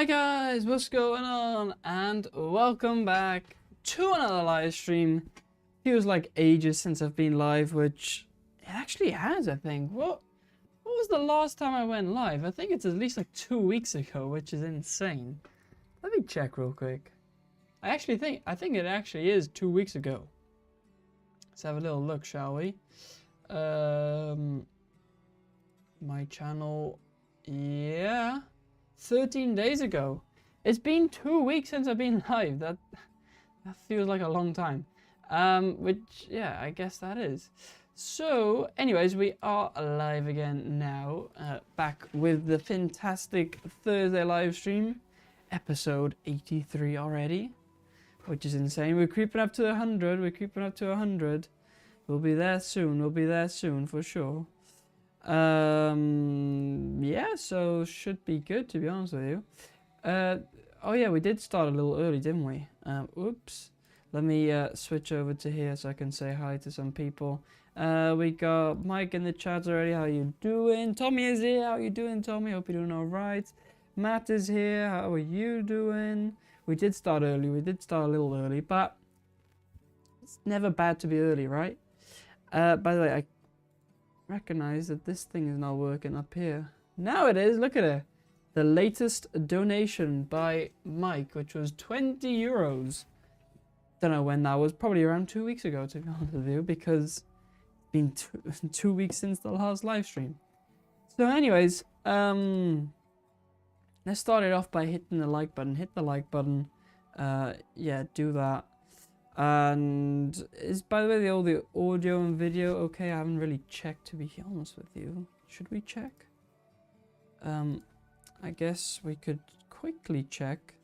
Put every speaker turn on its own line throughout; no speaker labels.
Hi guys, what's going on? And welcome back to another live stream. Feels like ages since I've been live, which it actually has, I think. What was the last time I went live? I think it's at least like 2 weeks ago, which is insane. Let me check real quick. I think it actually is 2 weeks ago. Let's have a little look, shall we? My channel, yeah. 13 days ago. It's been 2 weeks since I've been live. That feels like a long time. Which, yeah, I guess that is. So, anyways, we are live again now. Back with the fantastic Thursday live stream. Episode 83 already. Which is insane. We're creeping up to 100. We're creeping up to 100. We'll be there soon. We'll be there soon for sure. Yeah, so should be good, to be honest with you. Oh yeah, we did start a little early, didn't we? Oops. Let me switch over to here so I can say hi to some people. We got Mike in the chat already. How you doing? Tommy is here. How you doing, Tommy? Hope you're doing all right. Matt is here. How are you doing? We did start early. We did start a little early, but it's never bad to be early, right? By the way, I recognize that this thing is not working up here. Now it is. Look at it. The latest donation by Mike, which was 20 euros. Don't know when that was. Probably around 2 weeks ago, to be honest with you, because it's been 2 weeks since the last live stream. So anyways, let's start it off by hitting the like button. Hit the like button. Yeah, do that. And is, by the way, all the audio and video okay? I haven't really checked, to be honest with you. Should we check? I guess we could quickly check.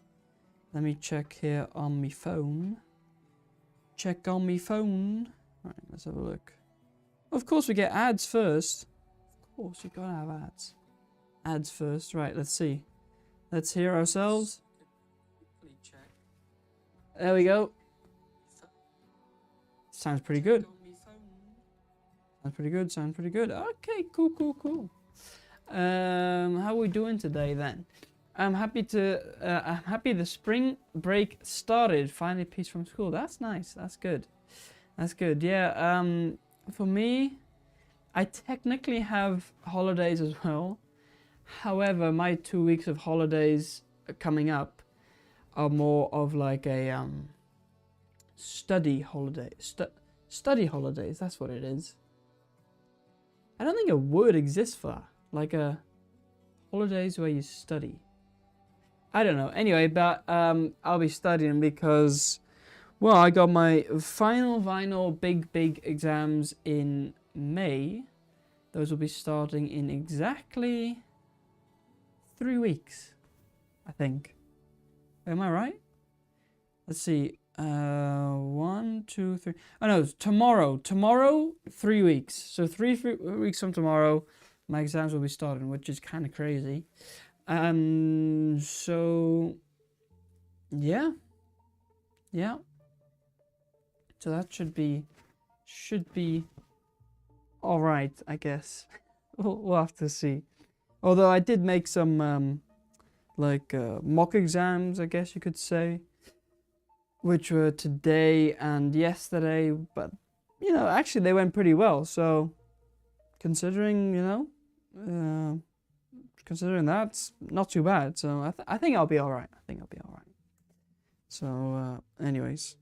Let me check here on my phone. Check on my phone. Right, let's have a look. Of course we get ads first. Of course you gotta have ads. Ads first. Right, let's see. Let's hear ourselves. There we go. Sounds pretty good. Sounds pretty good. Sounds pretty good. Okay, cool. How are we doing today then? I'm happy the spring break started. Finally, peace from school. That's nice. That's good. That's good. Yeah. For me, I technically have holidays as well. However, my 2 weeks of holidays coming up are more of like a study holiday. Study holidays, that's what it is. I don't think a word exists for that. Like a holidays where you study. I don't know. Anyway, but I'll be studying because, well, I got my final big exams in May. Those will be starting in exactly 3 weeks, I think. Am I right? Let's see. 1, 2, 3. Oh no, tomorrow. Tomorrow, 3 weeks. So 3 weeks from tomorrow, my exams will be starting, which is kind of crazy. So yeah. So that should be all right, I guess. We'll have to see. Although I did make some mock exams, I guess you could say, which were today and yesterday, but you know, actually they went pretty well. So considering, you know, considering that's not too bad. So I think I'll be all right. So anyways,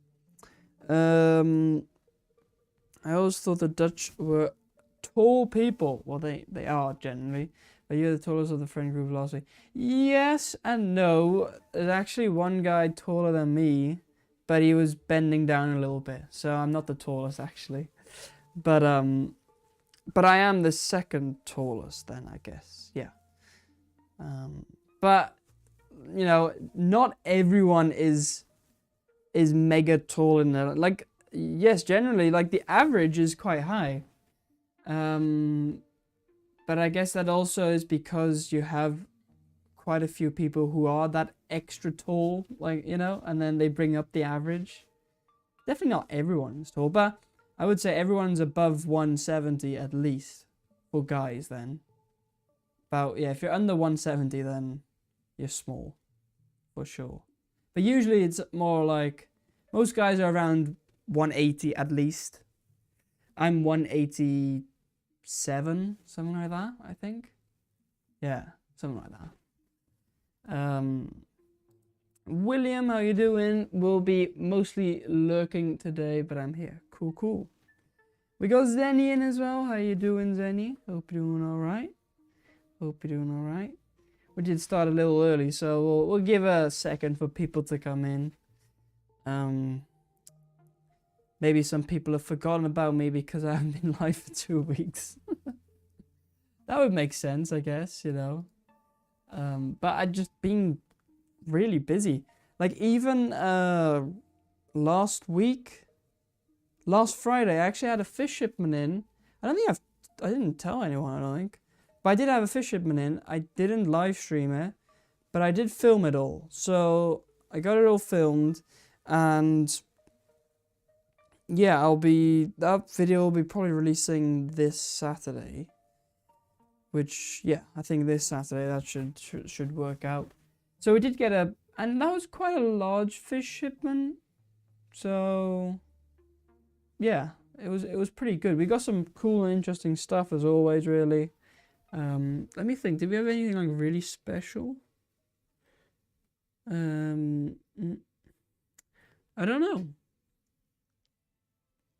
I always thought the Dutch were tall people. Well, they are generally. But you're the tallest of the friend group last week. Yes and no. There's actually one guy taller than me, but he was bending down a little bit, so I'm not the tallest actually. But I am the second tallest then, I guess. Yeah. But you know, not everyone is mega tall in there. Like, yes, generally, like the average is quite high. But I guess that also is because you have quite a few people who are that extra tall, like, you know, and then they bring up the average. Definitely not everyone is tall, but I would say everyone's above 170 at least for guys then. About, yeah, if you're under 170, then you're small. for sure. But usually it's more like, most guys are around 180 at least. I'm 187, something like that, I think. Yeah, something like that. William, how you doing? Will be mostly lurking today, but I'm here. Cool, cool. We got Zenny in as well. How you doing, Zenny? Hope you're doing all right. Hope you're doing all right. We did start a little early, so we'll give a second for people to come in. Maybe some people have forgotten about me because I haven't been live for 2 weeks. That would make sense, I guess, you know. But I've just been really busy. Like even last Friday, I actually had a fish shipment in. I didn't tell anyone, I don't think. But I did have a fish shipment in. I didn't live stream it, but I did film it all. So I got it all filmed, and yeah, that video will be probably releasing this Saturday. Which, yeah, I think this Saturday that should work out. So we did get and that was quite a large fish shipment. So yeah, it was pretty good. We got some cool and interesting stuff as always, really. Let me think. Did we have anything like really special? I don't know.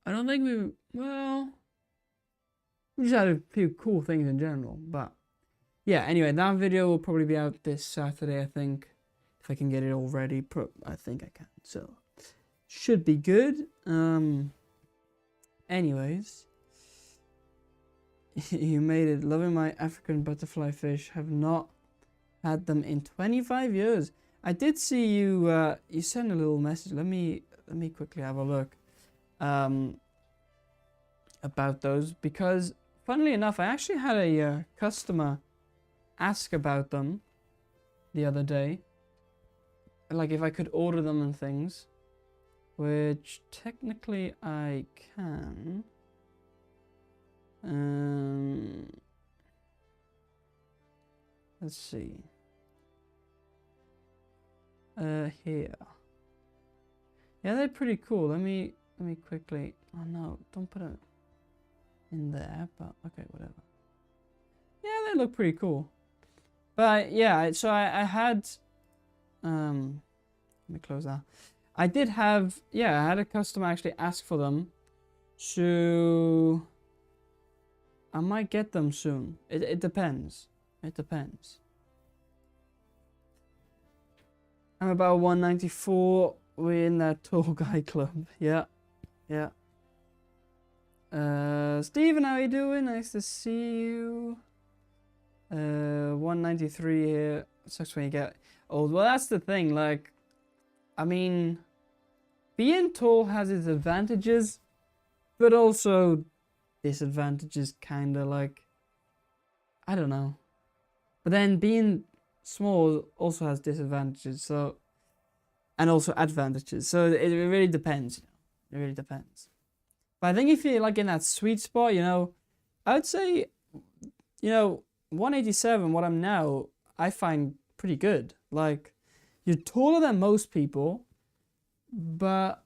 I don't think we just had a few cool things in general, but yeah, anyway, that video will probably be out this Saturday, I think. If I can get it all ready, I think I can, so should be good. Anyways, you made it. Loving my African butterfly fish. Have not had them in 25 years. I did see you, you sent a little message. Let me quickly have a look about those, because funnily enough, I actually had a customer ask about them the other day, like if I could order them and things, which technically I can. Let's see. Here. Yeah, they're pretty cool. Let me quickly. Oh no, don't put it in there. But okay, whatever. Yeah, they look pretty cool. But yeah, so I had. Let me close that. I did have. Yeah, I had a customer actually ask for them. So I might get them soon. It depends. It depends. I'm about 194. We're in that tall guy club. Yeah. Yeah. Steven, how you doing? Nice to see you. 193 here. Sucks when you get old. Well, that's the thing. Like, I mean, being tall has its advantages, but also disadvantages, kind of like, I don't know. But then being small also has disadvantages, so, and also advantages. So it really depends. It really depends. But I think if you're like in that sweet spot, you know, I would say, you know, 187, what I'm now, I find pretty good. Like, you're taller than most people, but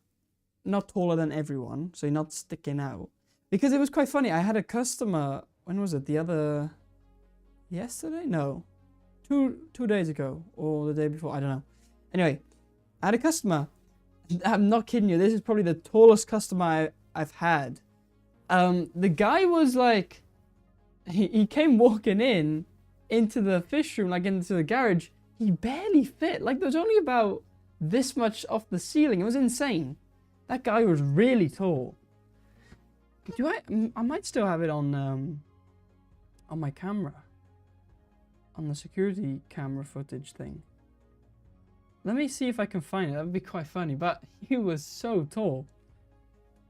not taller than everyone, so you're not sticking out. Because it was quite funny. I had a customer, when was it? Yesterday? No. Two days ago, or the day before, I don't know. Anyway, I had a customer. I'm not kidding you. This is probably the tallest customer I've had. The guy was like, he came walking into the fish room, like into the garage. He barely fit. Like, there was only about this much off the ceiling. It was insane. That guy was really tall. I might still have it on my camera. On the security camera footage thing. Let me see if I can find it. That would be quite funny. But he was so tall.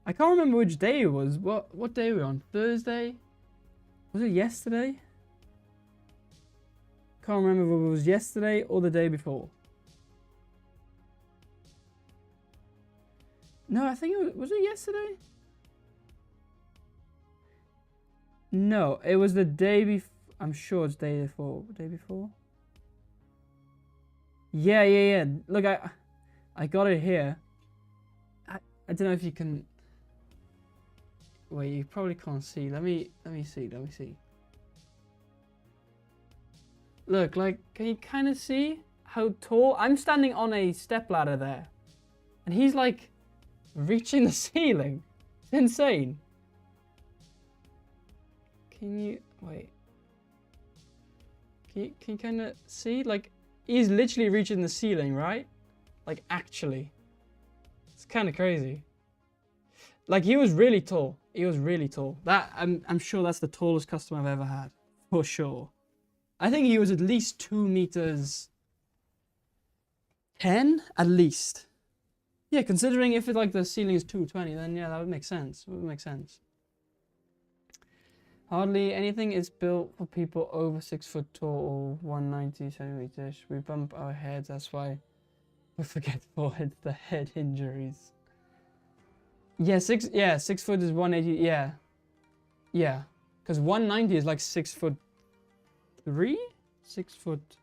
I can't remember which day it was. What day were we on? Thursday? Was it yesterday? Can't remember if it was yesterday or the day before. No, I think it was it yesterday? No, it was the day before. I'm sure it's day before. Day before? Yeah. Look, I got it here. I don't know if you can. Wait, you probably can't see. Let me see. Look, like, can you kind of see how tall? I'm standing on a stepladder there, and he's like reaching the ceiling. It's insane. Can you wait? Can you kind of see? Like, he's literally reaching the ceiling, right? Like, actually, it's kind of crazy. Like, he was really tall. He was really tall. That I'm sure that's the tallest customer I've ever had, for sure. I think he was at least 2 meters 10 at least. Yeah, considering if it like the ceiling is 220, then yeah, that would make sense. It would make sense. Hardly anything is built for people over 6 foot tall or 190 centimeters. We bump our heads, that's why we forget forehead, the head injuries. Yeah, 6 foot is 180. Yeah, because 190 is like 6 foot 3. 6 foot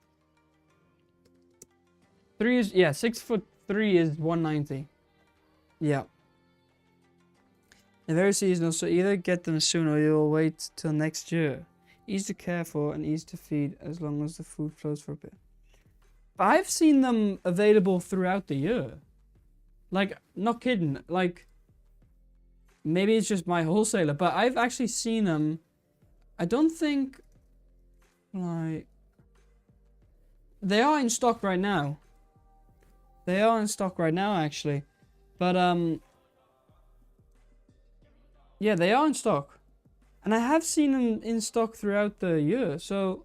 3 is 6 foot 3 is 190. Yeah. They're very seasonal, so either get them soon or you'll wait till next year. Easy to care for and easy to feed as long as the food flows for a bit. But I've seen them available throughout the year. Like, not kidding. Like, maybe it's just my wholesaler, but I've actually seen them. I don't think, like, they are in stock right now. They are in stock right now, actually. But, yeah, they are in stock. And I have seen them in stock throughout the year. So,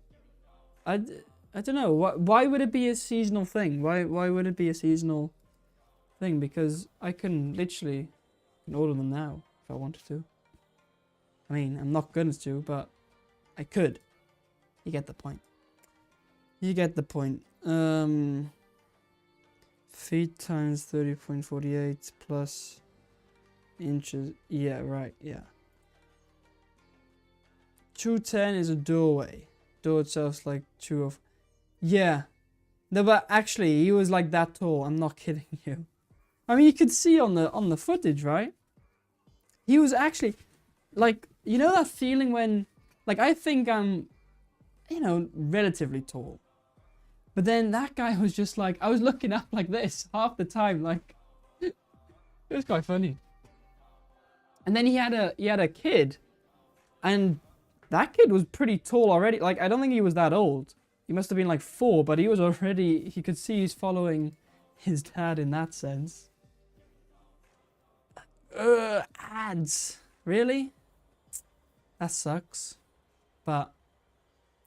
I don't know. Why would it be a seasonal thing? Why would it be a seasonal thing? Because I can literally order them now if I wanted to. I mean, I'm not going to, but I could. You get the point. You get the point. Feet times 30.48 plus inches. Yeah, right, yeah. 210 is a doorway. Door itself's like 2 of... Yeah. No, but actually, he was like that tall. I'm not kidding you. I mean, you could see on the footage, right? He was actually... Like, you know that feeling when... Like, I think I'm, you know, relatively tall. But then that guy was just like... I was looking up like this half the time. Like, it was quite funny. And then he had a kid. And that kid was pretty tall already. Like, I don't think he was that old. He must have been like 4, but he was already... You could see he's following his dad in that sense. Ads. Really? That sucks. But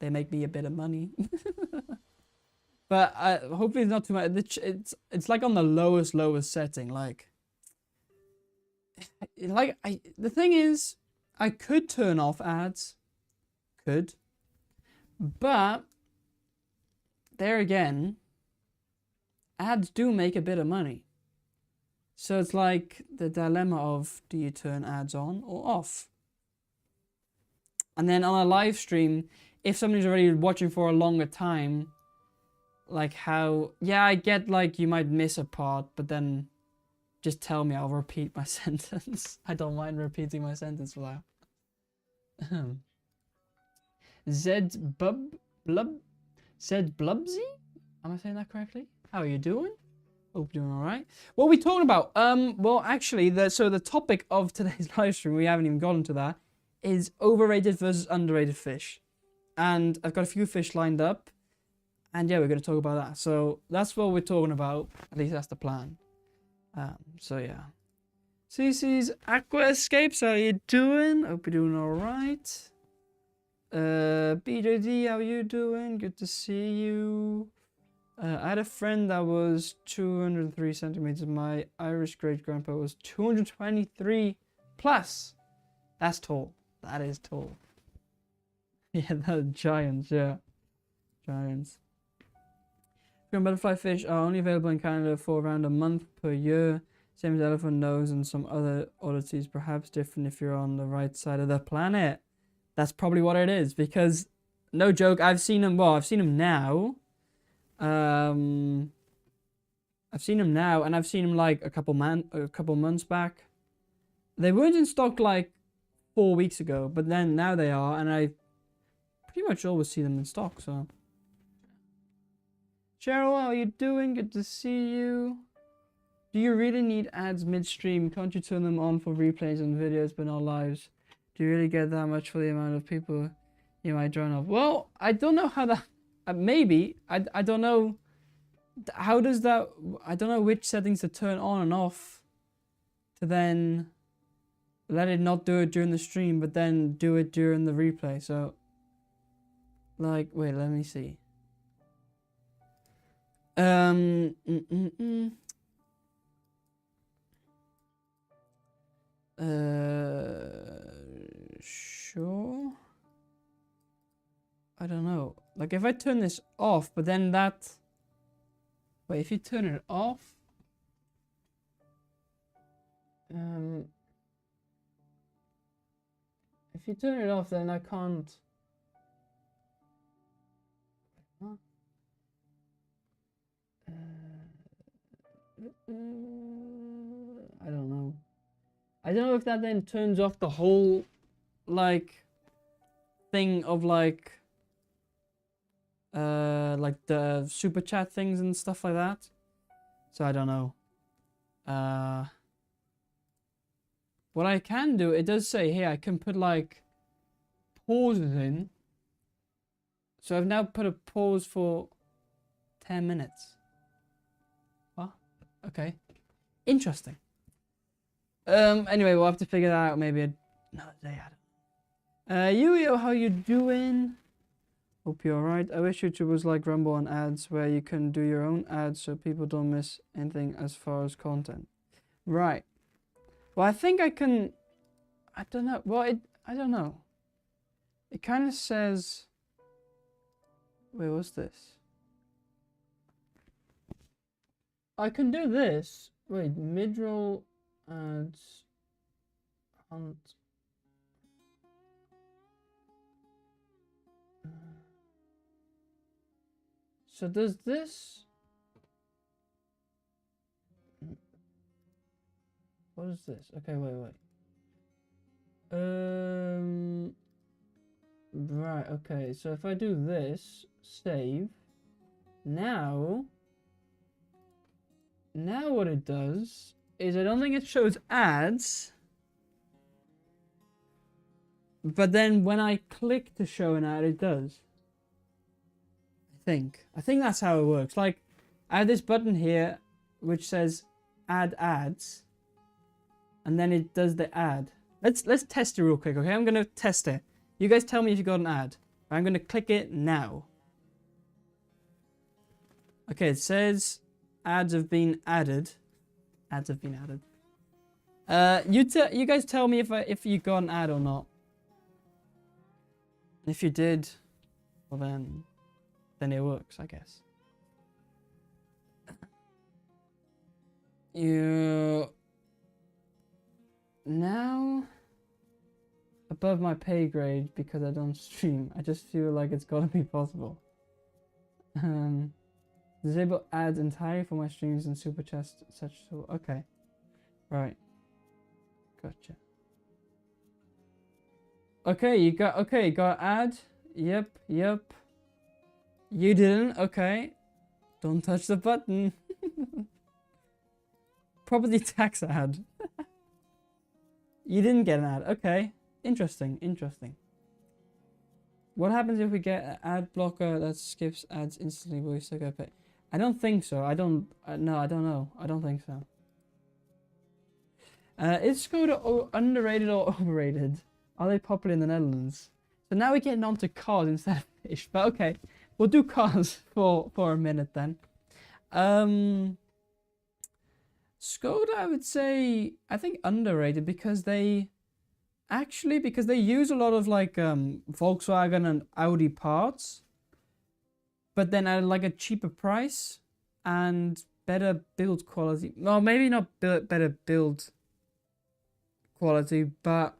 they make me a bit of money. But hopefully it's not too much. It's like on the lowest setting. Like the thing is, I could turn off ads. Could. But there again, ads do make a bit of money. So it's like the dilemma of, do you turn ads on or off? And then on a live stream, if somebody's already watching for a longer time, like how... Yeah, I get like you might miss a part, but then just tell me, I'll repeat my sentence. I don't mind repeating my sentence for that. Zed Blubsy? Am I saying that correctly? How are you doing? Hope you're doing all right. What are we talking about? Well, actually, the topic of today's live stream, we haven't even gotten to that, is overrated versus underrated fish. And I've got a few fish lined up. And yeah, we're going to talk about that. So that's what we're talking about. At least that's the plan. So yeah. CC's Aqua Escapes, how you doing? Hope you're doing all right. BJD, how you doing? Good to see you. I had a friend that was 203 centimeters. My Irish great-grandpa was 223 plus. That's tall. That is tall. Yeah, that's giants, yeah. Giants. Butterfly fish are only available in Canada for around a month per year. Same as elephant nose and some other oddities. Perhaps different if you're on the right side of the planet. That's probably what it is. Because, no joke, I've seen them. Well, I've seen them now. I've seen them now, and I've seen them like a couple months back. They weren't in stock like 4 weeks ago, but then now they are, and I pretty much always see them in stock. So, Cheryl, how are you doing? Good to see you. Do you really need ads midstream? Can't you turn them on for replays and videos but not lives? Do you really get that much for the amount of people you might drown off? Well, I don't know how that... maybe. I don't know. How does that... I don't know which settings to turn on and off to then let it not do it during the stream, but then do it during the replay. So, like, wait, let me see. Sure. I don't know. Like, if I turn this off, but then that... Wait, if you turn it off... If you turn it off, then I can't... Huh? I don't know. I don't know if that then turns off the whole, like, thing of, like the super chat things and stuff like that. So I don't know. What I can do, it does say here, I can put, like, pauses in. So I've now put a pause for 10 minutes. What? Okay. Interesting. Anyway, we'll have to figure that out maybe another day. Yu-Yo, how you doing? Hope you're alright. I wish YouTube was like Rumble on ads, where you can do your own ads so people don't miss anything as far as content. Right. Well, I think I can... I don't know. Well, I don't know. It kind of says... Wait, what's this? I can do this. Wait, mid-roll ads... Hunt... So does this... What is this? Okay, wait. Right, okay. So if I do this, save. Now what it does is I don't think it shows ads. But then when I click to show an ad, it does. I think that's how it works. Like, I have this button here which says add ads, and then it does the ad. Let's test it real quick, okay? I'm gonna test it. You guys tell me if you got an ad. I'm gonna click it now. Okay, it says ads have been added. Ads have been added. You guys tell me if you got an ad or not. If you did, well then it works, I guess. You now above my pay grade because I don't stream. I just feel like it's gotta be possible. Disable ads entirely for my streams and super chats, such. Okay, right, gotcha. Okay, you got ad. Yep. You didn't. Okay, don't touch the button. Property tax ad. You didn't get an ad. Okay, interesting. What happens if we get an ad blocker that skips ads instantly? Will we still get paid? I don't think so. I don't know. I don't think so. Is Skoda underrated or overrated? Are they popular in the Netherlands? So now we're getting on to cars instead of fish. But okay, we'll do cars for a minute then. Skoda, I would say, I think underrated because they use a lot of like Volkswagen and Audi parts, but then at like a cheaper price and better build quality. Well, maybe not better build quality, but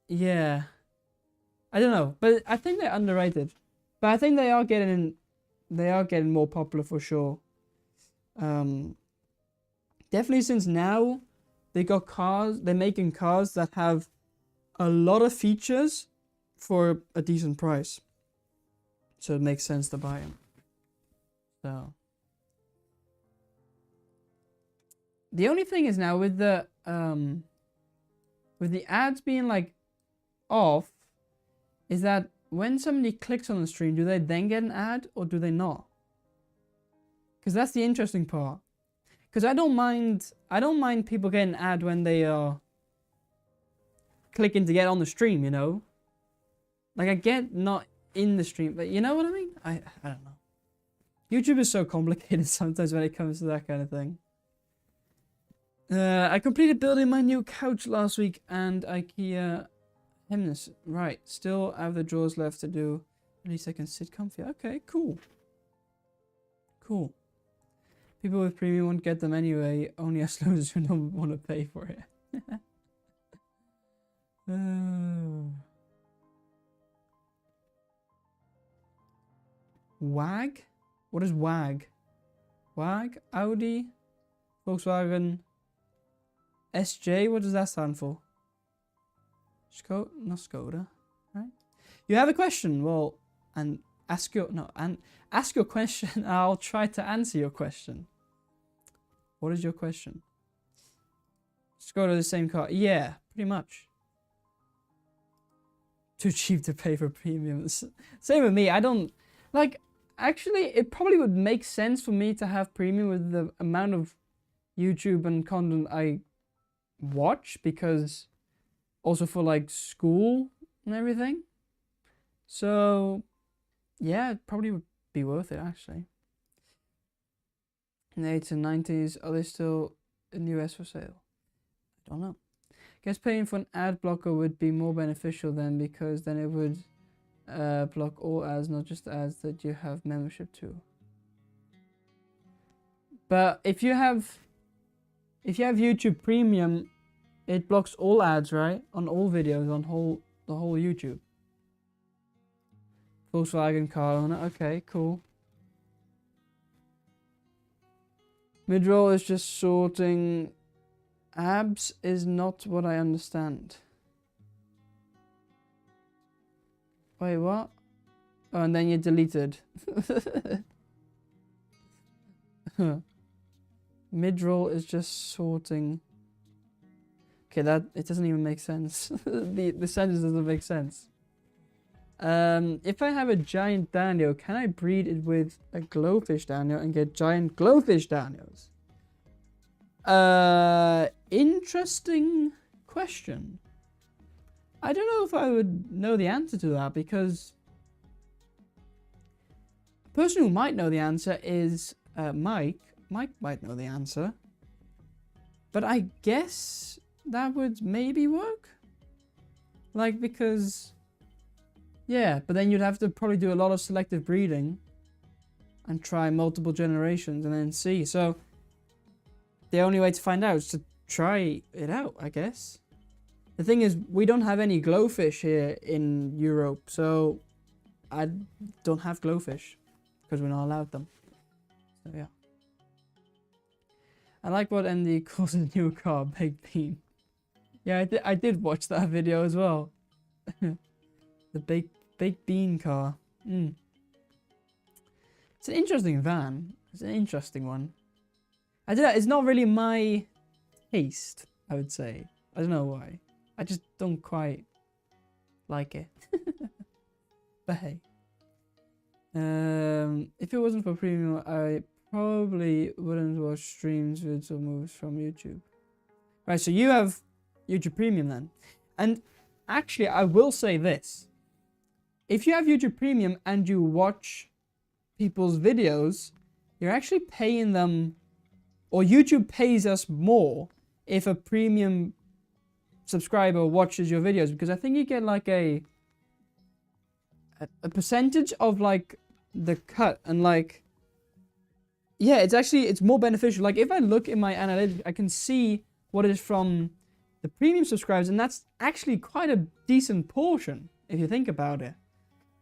yeah, I don't know. But I think they're underrated. But I think they are getting they are getting more popular for sure. Definitely since now they're making cars that have a lot of features for a decent price. So it makes sense to buy them. So the only thing is now with the ads being like off, is that when somebody clicks on the stream, do they then get an ad or do they not? Because that's the interesting part. Because I don't mind people getting an ad when they are clicking to get on the stream, you know? Like, I get not in the stream, but you know what I mean? I don't know. YouTube is so complicated sometimes when it comes to that kind of thing. I completed building my new couch last week and IKEA hemness. Right, still have the drawers left to do. At least I can sit comfy. Okay, cool. Cool. People with premium won't get them anyway, only as long as you don't want to pay for it. WAG? What is WAG? WAG? Audi? Volkswagen? SJ? What does that stand for? Not Skoda, right? You have a question? Well, ask your question. I'll try to answer your question. What is your question? Skoda, the same car? Yeah, pretty much. Too cheap to pay for premium. Same with me. I don't like. Actually, it probably would make sense for me to have premium with the amount of YouTube and content I watch, because also for like school and everything. So yeah, it probably would be worth it actually. In the 80s and 90s, are they still in the US for sale? I don't know. Guess paying for an ad blocker would be more beneficial then, because then it would block all ads, not just ads that you have membership to. But if you have YouTube Premium, it blocks all ads, right? On all videos, on the whole YouTube. Volkswagen car owner. Okay, cool. Mid-roll is just sorting. Abs is not what I understand. Wait, what? Oh, and then you deleted. Mid-roll is just sorting. Okay, it doesn't even make sense. the sentence doesn't make sense. If I have a giant Danio, can I breed it with a glowfish Danio and get giant glowfish Danios? Interesting question. I don't know if I would know the answer to that, because a person who might know the answer is Mike. Mike might know the answer. But I guess that would maybe work. Like, because yeah, but then you'd have to probably do a lot of selective breeding and try multiple generations and then see. So the only way to find out is to try it out, I guess. The thing is, we don't have any glowfish here in Europe, so I don't have glowfish because we're not allowed them. So yeah. I like what MD calls his new car, Baked Bean. Yeah, I did watch that video as well. The baked bean car. It's an interesting van. It's an interesting one. I don't know, it's not really my taste, I would say. I don't know why. I just don't quite like it. But hey. If it wasn't for premium, I probably wouldn't watch streams, vids, or movies from YouTube. Right, so you have YouTube Premium then. And actually, I will say this. If you have YouTube Premium and you watch people's videos, you're actually paying them, or YouTube pays us more if a premium subscriber watches your videos, because I think you get like a percentage of like the cut, and like, yeah, it's more beneficial. Like if I look in my analytics, I can see what is from the premium subscribers, and that's actually quite a decent portion if you think about it.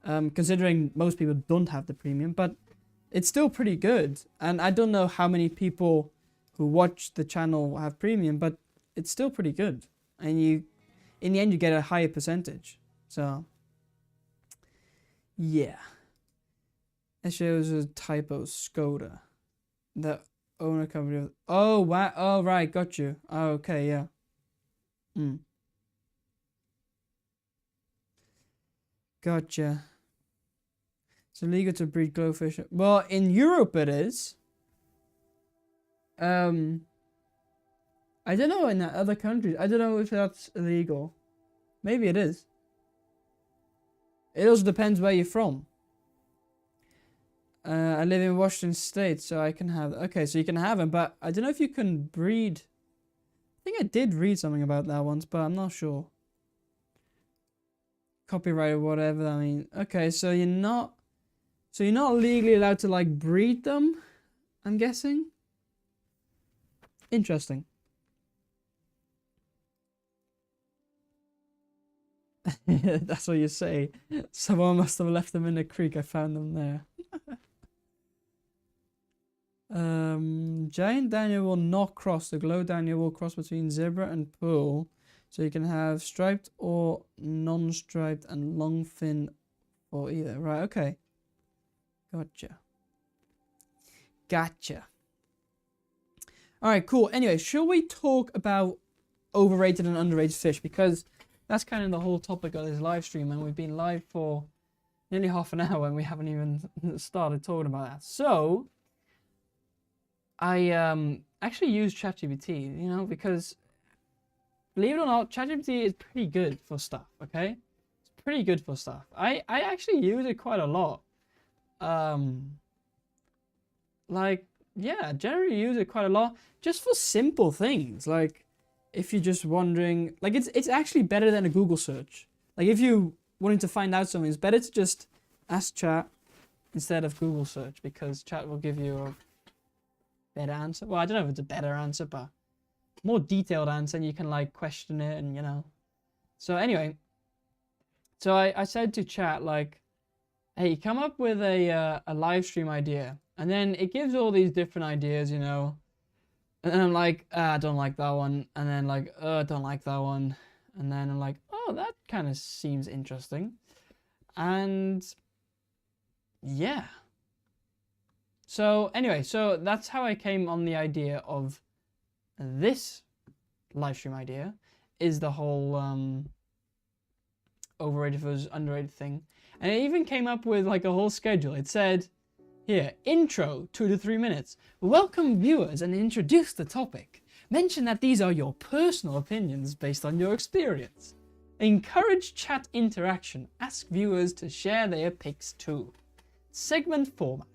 Considering most people don't have the premium, but it's still pretty good. And I don't know how many people who watch the channel have premium, but it's still pretty good. And you, in the end, you get a higher percentage. So, yeah. It shows a typo, Skoda. The owner company of, oh, wow. Oh, right, got you. Oh, okay, yeah. Gotcha. It's illegal to breed glowfish. Well, in Europe it is. I don't know in other countries. I don't know if that's illegal. Maybe it is. It also depends where you're from. I live in Washington State, so I can have... Okay, so you can have them, but I don't know if you can breed... I think I did read something about that once, but I'm not sure. Copyright or whatever, I mean... Okay, so you're not... So you're not legally allowed to, like, breed them, I'm guessing? Interesting. That's what you say. Someone must have left them in the creek. I found them there. Giant Daniel will not cross. The Glow Daniel will cross between zebra and pool. So you can have striped or non-striped and long fin or either. Right, okay. Gotcha. Gotcha. Alright, cool. Anyway, shall we talk about overrated and underrated fish? Because that's kind of the whole topic of this live stream, and we've been live for nearly half an hour and we haven't even started talking about that. So, I actually use ChatGPT, you know, because believe it or not, ChatGPT is pretty good for stuff, okay? It's pretty good for stuff. I actually use it quite a lot. Like, yeah, generally use it quite a lot just for simple things. Like, if you're just wondering, like, it's actually better than a Google search. Like, if you wanting to find out something, it's better to just ask Chat instead of Google search, because Chat will give you a better answer. Well, I don't know if it's a better answer, but more detailed answer, and you can, like, question it and, you know. So anyway, so I said to Chat, like, hey, come up with a live stream idea. And then it gives all these different ideas, you know. And then I'm like, I don't like that one. And then like, I don't like that one. And then I'm like, oh, that kind of seems interesting. And yeah. So anyway, so that's how I came on the idea of this live stream idea, is the whole overrated versus underrated thing. And it even came up with like a whole schedule. It said, here, intro, 2 to 3 minutes. Welcome viewers and introduce the topic. Mention that these are your personal opinions based on your experience. Encourage chat interaction. Ask viewers to share their picks too. Segment format.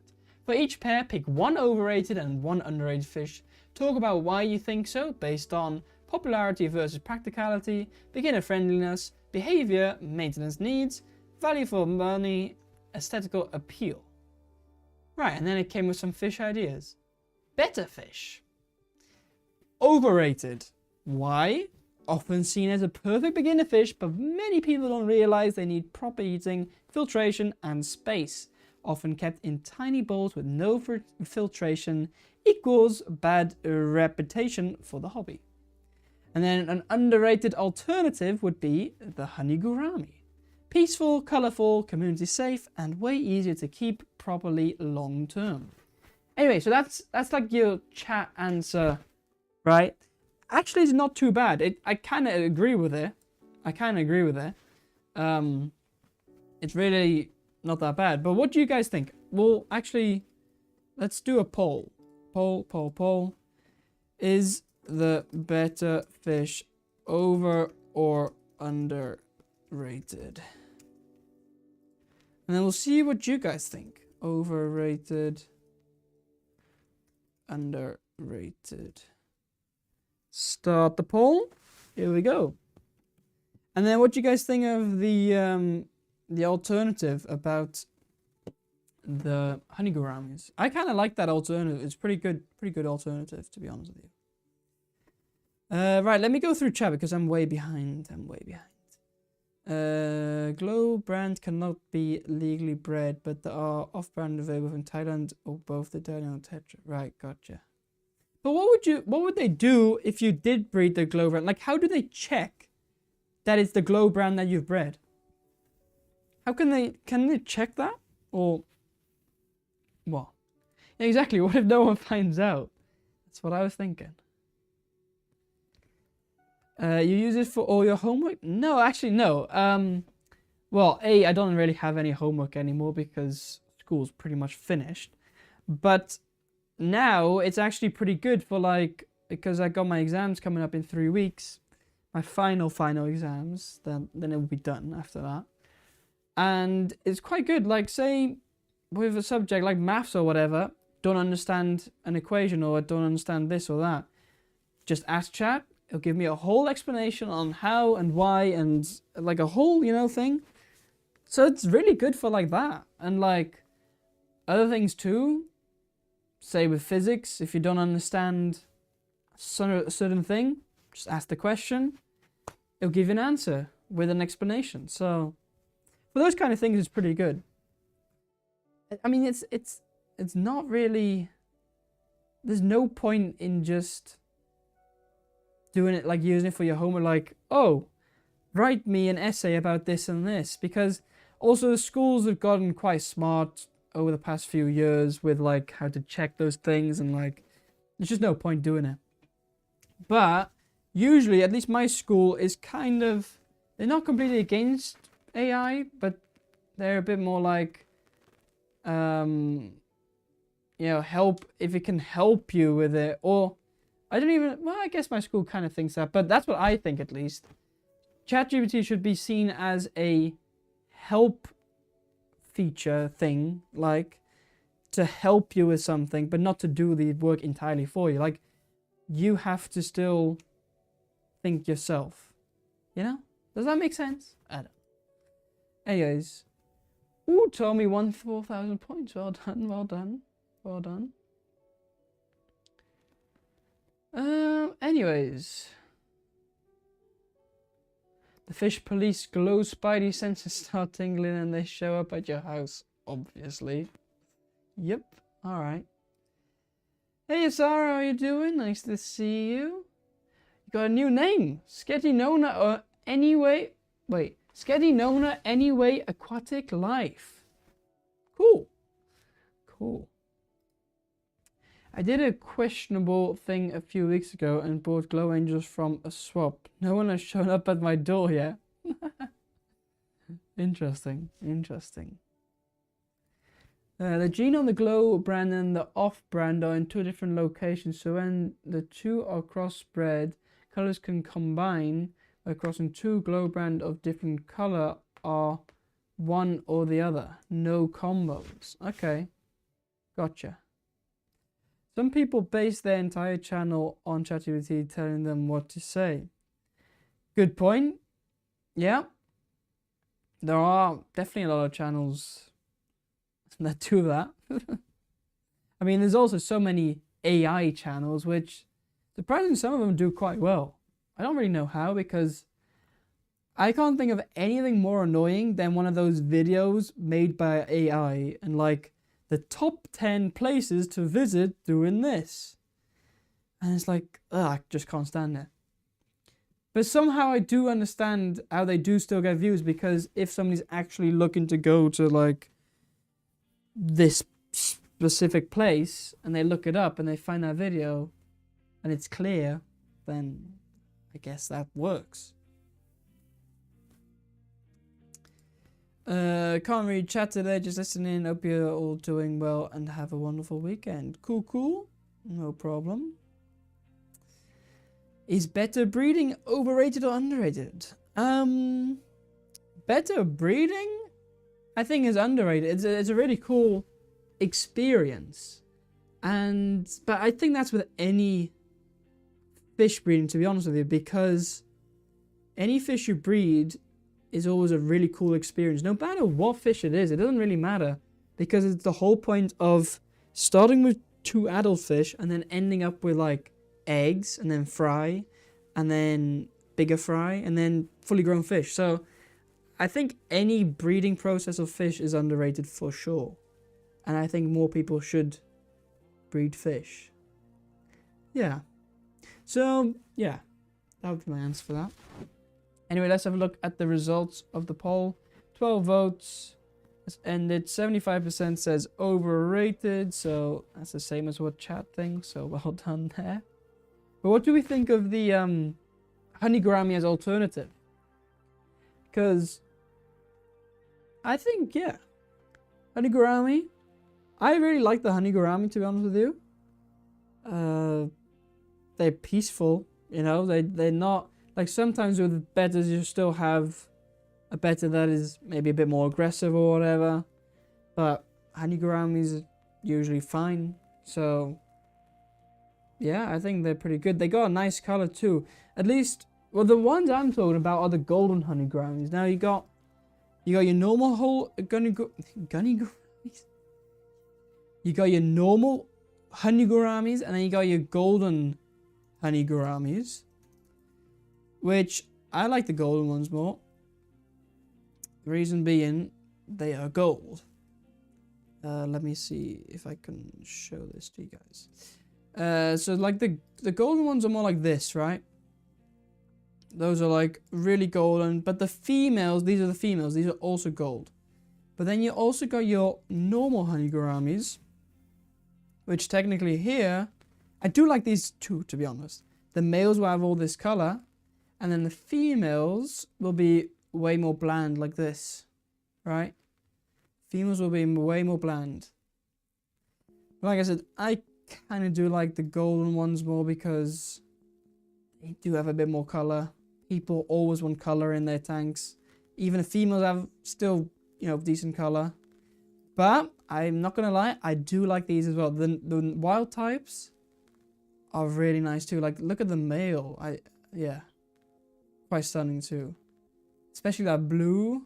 For each pair, pick one overrated and one underrated fish. Talk about why you think so based on popularity versus practicality, beginner friendliness, behavior, maintenance needs, value for money, aesthetical appeal. Right, and then it came with some fish ideas. Better fish. Overrated. Why? Often seen as a perfect beginner fish, but many people don't realize they need proper heating, filtration, and space. Often kept in tiny bowls with no filtration equals bad reputation for the hobby. And then an underrated alternative would be the honey gourami. Peaceful, colourful, community safe, and way easier to keep properly long term. Anyway, so that's like your chat answer, right? Actually, it's not too bad. I kind of agree with it. It's really not that bad. But what do you guys think? Well, actually, let's do a poll. Poll. Is the better fish over or underrated? And then we'll see what you guys think. Overrated, underrated. Start the poll. Here we go. And then what do you guys think of the alternative about the honey gouramis? I kind of like that alternative. It's pretty good alternative, to be honest with you. Right, let me go through chat because I'm way behind. Glow brand cannot be legally bred, but there are off-brand available from Thailand or both the Daniel and Tetra. Right, gotcha. But what would they do if you did breed the Glow brand? Like, how do they check that it's the Glow brand that you've bred? How can they check that? Or what? Yeah, exactly. What if no one finds out? That's what I was thinking. You use it for all your homework? No, actually, no. Well, I don't really have any homework anymore because school's pretty much finished. But now it's actually pretty good for like, because I got my exams coming up in 3 weeks, my final exams, then it will be done after that. And it's quite good. Like, say, with a subject like maths or whatever, don't understand an equation or don't understand this or that, just ask chat. It'll give me a whole explanation on how and why and like a whole, thing. So it's really good for like that. And like other things too, say with physics, if you don't understand a certain thing, just ask the question. It'll give you an answer with an explanation. So for those kind of things, it's pretty good. I mean, it's not really, there's no point in just doing it, like using it for your homework, like, oh, write me an essay about this and this, because also the schools have gotten quite smart over the past few years with like how to check those things, and like there's just no point doing it. But usually, at least my school is kind of, they're not completely against AI, but they're a bit more like, help if it can help you with it. Or I guess my school kind of thinks that, but that's what I think at least. ChatGPT should be seen as a help feature thing, like to help you with something, but not to do the work entirely for you. Like, you have to still think yourself. Does that make sense? I don't know. Anyways. Ooh, Tommy won 4,000 points. Well done, well done, well done. Anyways. The fish police glow spidey senses start tingling and they show up at your house, obviously. Yep, alright. Hey Sarah, how you doing? Nice to see you. You got a new name. Sketty Nona or anyway. Wait. Sketty Nona Anyway Aquatic Life. Cool. Cool. I did a questionable thing a few weeks ago and bought glow angels from a swap. No one has shown up at my door yet. Interesting. Interesting. The gene on the glow brand and the off brand are in 2 different locations. So when the 2 are crossbred, colors can combine by crossing 2 glow brand of different color are one or the other. No combos. Okay. Gotcha. Some people base their entire channel on ChatGPT telling them what to say. Good point. Yeah. There are definitely a lot of channels that do that. I mean, there's also so many AI channels, which surprisingly some of them do quite well. I don't really know how, because I can't think of anything more annoying than one of those videos made by AI and like the top 10 places to visit doing this. And it's like, I just can't stand it. But somehow I do understand how they do still get views, because if somebody's actually looking to go to like this specific place and they look it up and they find that video and it's clear, then I guess that works. Can't read chat today, just listening. Hope you're all doing well and have a wonderful weekend. Cool. No problem. Is better breeding overrated or underrated? Better breeding, I think, is underrated. It's a really cool experience. But I think that's with any fish breeding, to be honest with you, because any fish you breed is always a really cool experience. No matter what fish it is, it doesn't really matter, because it's the whole point of starting with 2 adult fish and then ending up with like eggs and then fry and then bigger fry and then fully grown fish. So I think any breeding process of fish is underrated for sure. And I think more people should breed fish. Yeah. So, yeah. That would be my answer for that. Anyway, let's have a look at the results of the poll. 12 votes. It's ended. 75% says overrated. So, that's the same as what chat thinks. So, well done there. But what do we think of the honey gourami as alternative? Because I think, yeah, honey gourami. I really like the honey gourami, to be honest with you. They're peaceful, you know. They're not like sometimes with betters you still have a better that is maybe a bit more aggressive or whatever. But honey gouramis are usually fine. So yeah, I think they're pretty good. They got a nice color too. At least, well, the ones I'm talking about are the golden honey gouramis. Now you got your normal whole gunny gouramis. You got your normal honey gouramis, and then you got your golden honey gouramis, which I like the golden ones more. The reason being, they are gold. Let me see if I can show this to you guys. So like the golden ones are more like this, right? Those are like really golden, but the females, these are the females, these are also gold. But then you also got your normal honey gouramis, which technically here, I do like these two, to be honest. The males will have all this color, and then the females will be way more bland like this, right? Females will be way more bland. Like I said, I kind of do like the golden ones more because they do have a bit more color. People always want color in their tanks. Even the females have still, you know, decent color. But I'm not gonna lie, I do like these as well. The wild types are really nice too. Like, look at the male. Yeah, quite stunning too. Especially that blue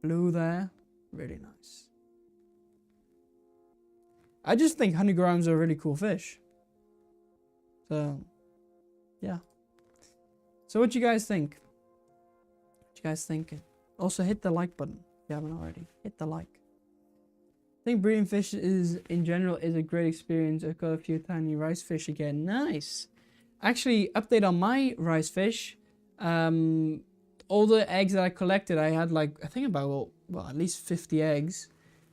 there, really nice. I just think honey gouramis are a really cool fish. So, yeah. So what you guys think? What you guys thinking? Also hit the like button if you haven't already. Hit the like. I think breeding fish in general is a great experience. I've got a few tiny rice fish again. Nice. Actually, update on my rice fish. All the eggs that I collected, I had like, I think about, well, at least 50 eggs.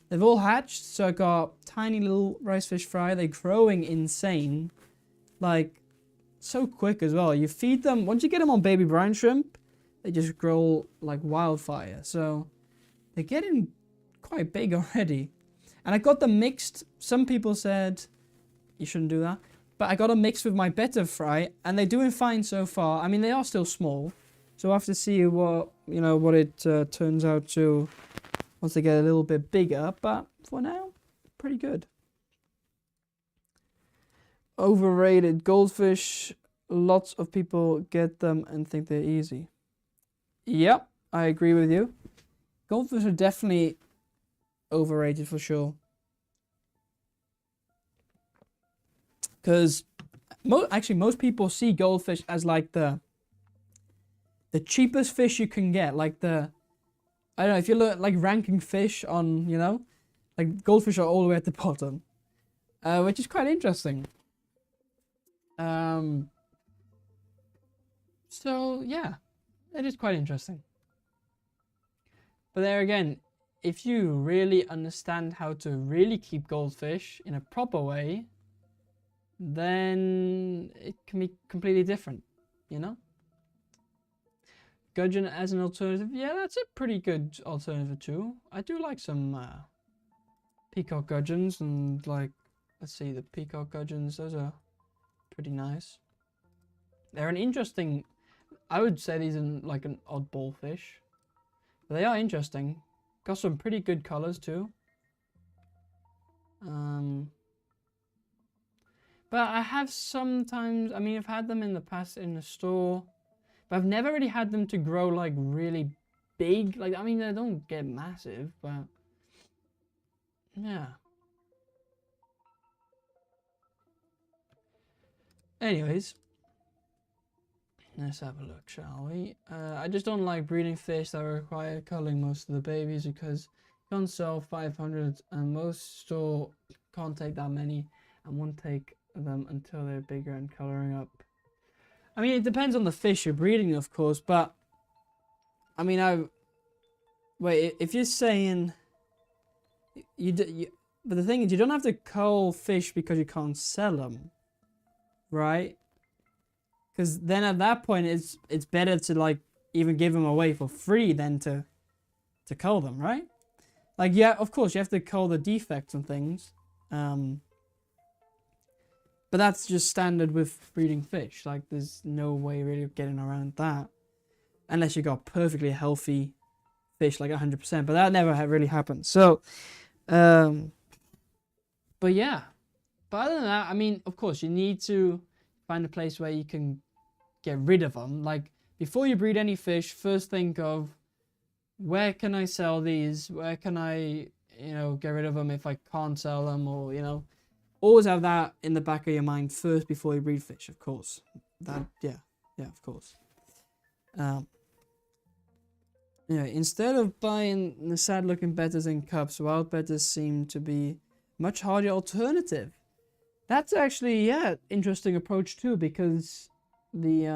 They've all hatched, so I got tiny little rice fish fry. They're growing insane. Like, so quick as well. You feed them, once you get them on baby brine shrimp, they just grow like wildfire. So, they're getting quite big already. And I got them mixed. Some people said you shouldn't do that. But I got them mixed with my better fry, and they're doing fine so far. I mean, they are still small. So we'll have to see what, you know, what it turns out to once they get a little bit bigger. But for now, pretty good. Overrated. Goldfish. Lots of people get them and think they're easy. Yep, I agree with you. Goldfish are definitely overrated for sure. Because actually most people see goldfish as like the cheapest fish you can get. Like I don't know, if you look like ranking fish on, you know, like goldfish are all the way at the bottom. Which is quite interesting. So yeah, it is quite interesting. But there again, if you really understand how to really keep goldfish in a proper way, then it can be completely different, you know? Gudgeon as an alternative, yeah, that's a pretty good alternative too. I do like some peacock gudgeons, and like, let's see, the peacock gudgeons, those are pretty nice. They're an interesting, I would say these are like an oddball fish. But they are interesting. Got some pretty good colors too. But I have sometimes, I mean, I've had them in the past in the store, but I've never really had them to grow like really big. Like, I mean, they don't get massive, but yeah. Anyways, Let's have a look, shall we? I just don't like breeding fish that require culling most of the babies because you can't sell 500 and most store can't take that many and won't take them until they're bigger and coloring up. I mean, it depends on the fish you're breeding, of course, but I mean, wait, if you're saying but the thing is, you don't have to cull fish because you can't sell them, right? Because then at that point, it's better to like even give them away for free than to cull them, right? Like, yeah, of course you have to cull the defects and things, but that's just standard with breeding fish. Like, there's no way really of getting around that, unless you got perfectly healthy fish, like 100%. But that never really happened. So, but yeah. But other than that, I mean, of course, you need to find a place where you can get rid of them. Like, before you breed any fish, first think of, where can I sell these? Where can I, get rid of them if I can't sell them? Or, always have that in the back of your mind first before you breed fish, of course. Yeah, of course. Instead of buying the sad-looking betters in cups, wild betters seem to be much harder alternative. That's actually, interesting approach too, because the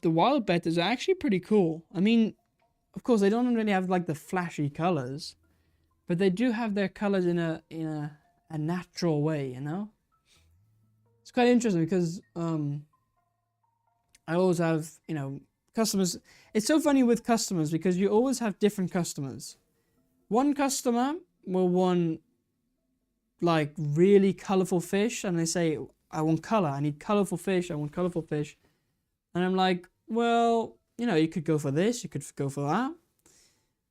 wild betters are actually pretty cool. I mean, of course, they don't really have like the flashy colors, but they do have their colors in a natural way, It's quite interesting because I always have, customers. It's so funny with customers because you always have different customers. One customer will want like really colorful fish, and they say, I want color, I need colorful fish, I want colorful fish. And I'm like, well, you could go for this, you could go for that.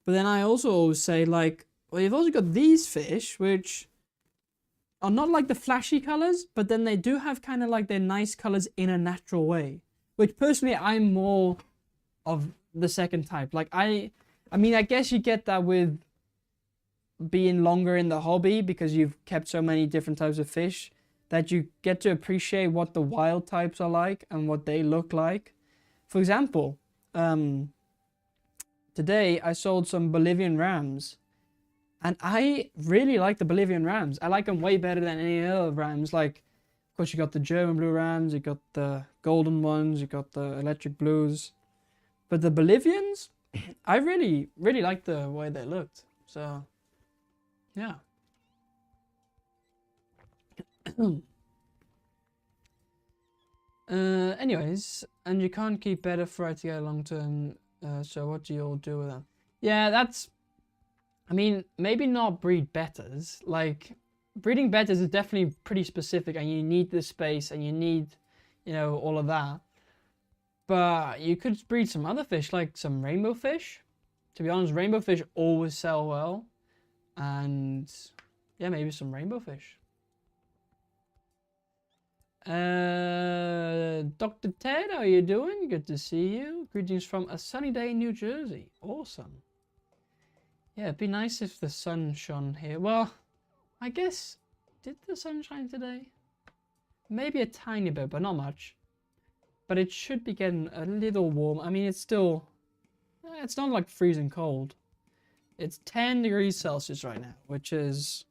But then I also always say, like, well, you've also got these fish, which are not like the flashy colors, but then they do have kind of like their nice colors in a natural way. Which personally, I'm more of the second type. Like, I mean, I guess you get that with being longer in the hobby because you've kept so many different types of fish that you get to appreciate what the wild types are like and what they look like. For example, today I sold some Bolivian rams, and I really like the Bolivian rams. I like them way better than any other rams. Like, of course, you got the German blue rams, you got the golden ones, you got the electric blues, but the Bolivians, I really, really like the way they looked. So, yeah. Anyways, and you can't keep better fry together long term, so what do you all do with them? Yeah, I mean, maybe not breed betters. Like, breeding betters is definitely pretty specific, and you need the space, and you need, all of that. But you could breed some other fish, like some rainbow fish. To be honest, rainbow fish always sell well. And yeah, maybe some rainbow fish. Dr. Ted, how are you doing? Good to see you. Greetings from a sunny day in New Jersey. Awesome. Yeah, it'd be nice if the sun shone here. Well, I guess, did the sun shine today? Maybe a tiny bit, but not much. But it should be getting a little warm. I mean, it's still, it's not like freezing cold. It's 10 degrees Celsius right now, which is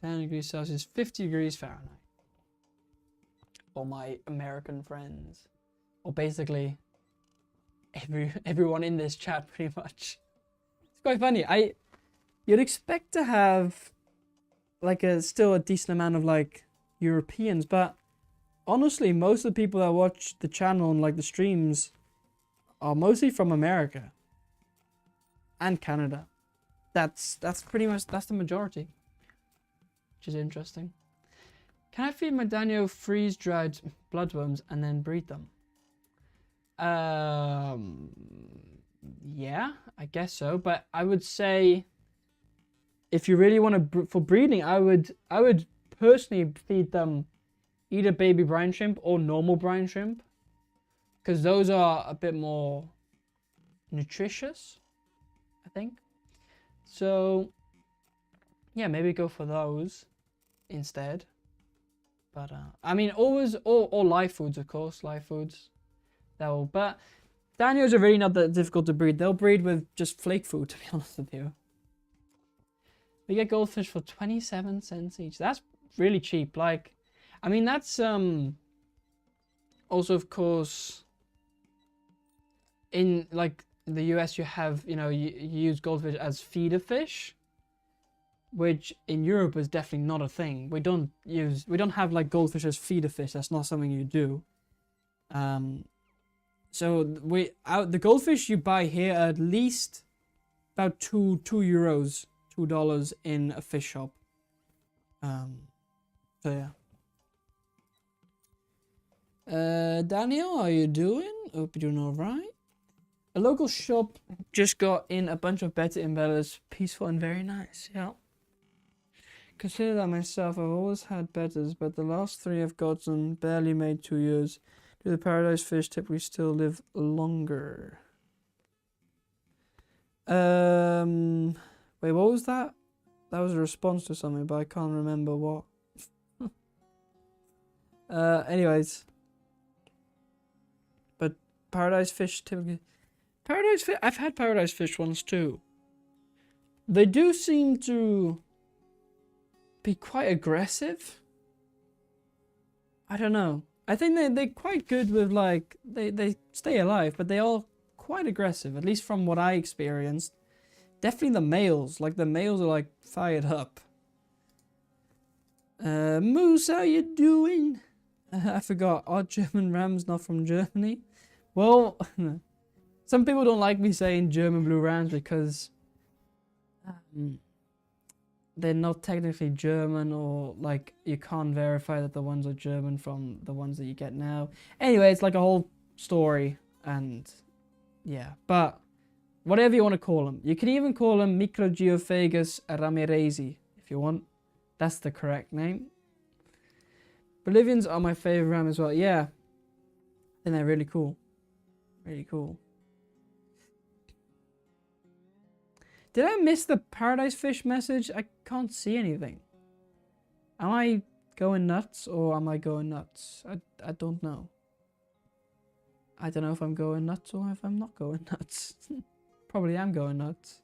10 degrees Celsius, 50 degrees Fahrenheit. For my American friends. Or basically, everyone in this chat, pretty much. It's quite funny. You'd expect to have, like, still a decent amount of, like, Europeans, but honestly, most of the people that watch the channel and, like, the streams are mostly from America. And Canada. That's pretty much, that's the majority. Which is interesting. Can I feed my Daniel freeze-dried bloodworms and then breed them? Yeah, I guess so. But I would say, if you really want to, for breeding, I would personally feed them either baby brine shrimp or normal brine shrimp, because those are a bit more nutritious, I think. So, yeah, maybe go for those instead. But I mean, always all live foods, of course, live foods. But Danios are really not that difficult to breed. They'll breed with just flake food, to be honest with you. We get goldfish for 27 cents each. That's really cheap. Like, I mean, that's also, of course, in like the US, you have, you use goldfish as feeder fish, which in Europe is definitely not a thing. We don't have like goldfish as feeder fish. That's not something you do. So the goldfish you buy here are at least about $2 in a fish shop. So yeah. Daniel, how you doing? Hope you're doing alright. A local shop just got in a bunch of better embellers, peaceful and very nice. Yeah. Consider that myself. I've always had betters, but the last 3 I've gotten barely made 2 years. Do the paradise fish typically still live longer? Wait, what was that? That was a response to something, but I can't remember what. Anyways. But paradise fish typically... Paradise fish... I've had paradise fish once too. They do seem to be quite aggressive. I don't know. I think they're quite good with, like... They stay alive, but they are quite aggressive. At least from what I experienced. Definitely the males. Like, the males are, like, fired up. Moose, how you doing? I forgot. Are German rams not from Germany? Well, some people don't like me saying German blue rams because they're not technically German, or like you can't verify that the ones are German from the ones that you get now. Anyway, it's like a whole story, and yeah, but whatever you want to call them. You can even call them Microgeophagus ramirezi if you want. That's the correct name. Bolivians are my favorite ram as well. Yeah, and they're really cool. Really cool. Did I miss the paradise fish message? I can't see anything. Am I going nuts or am I going nuts? I don't know. I don't know if I'm going nuts or if I'm not going nuts. Probably am going nuts.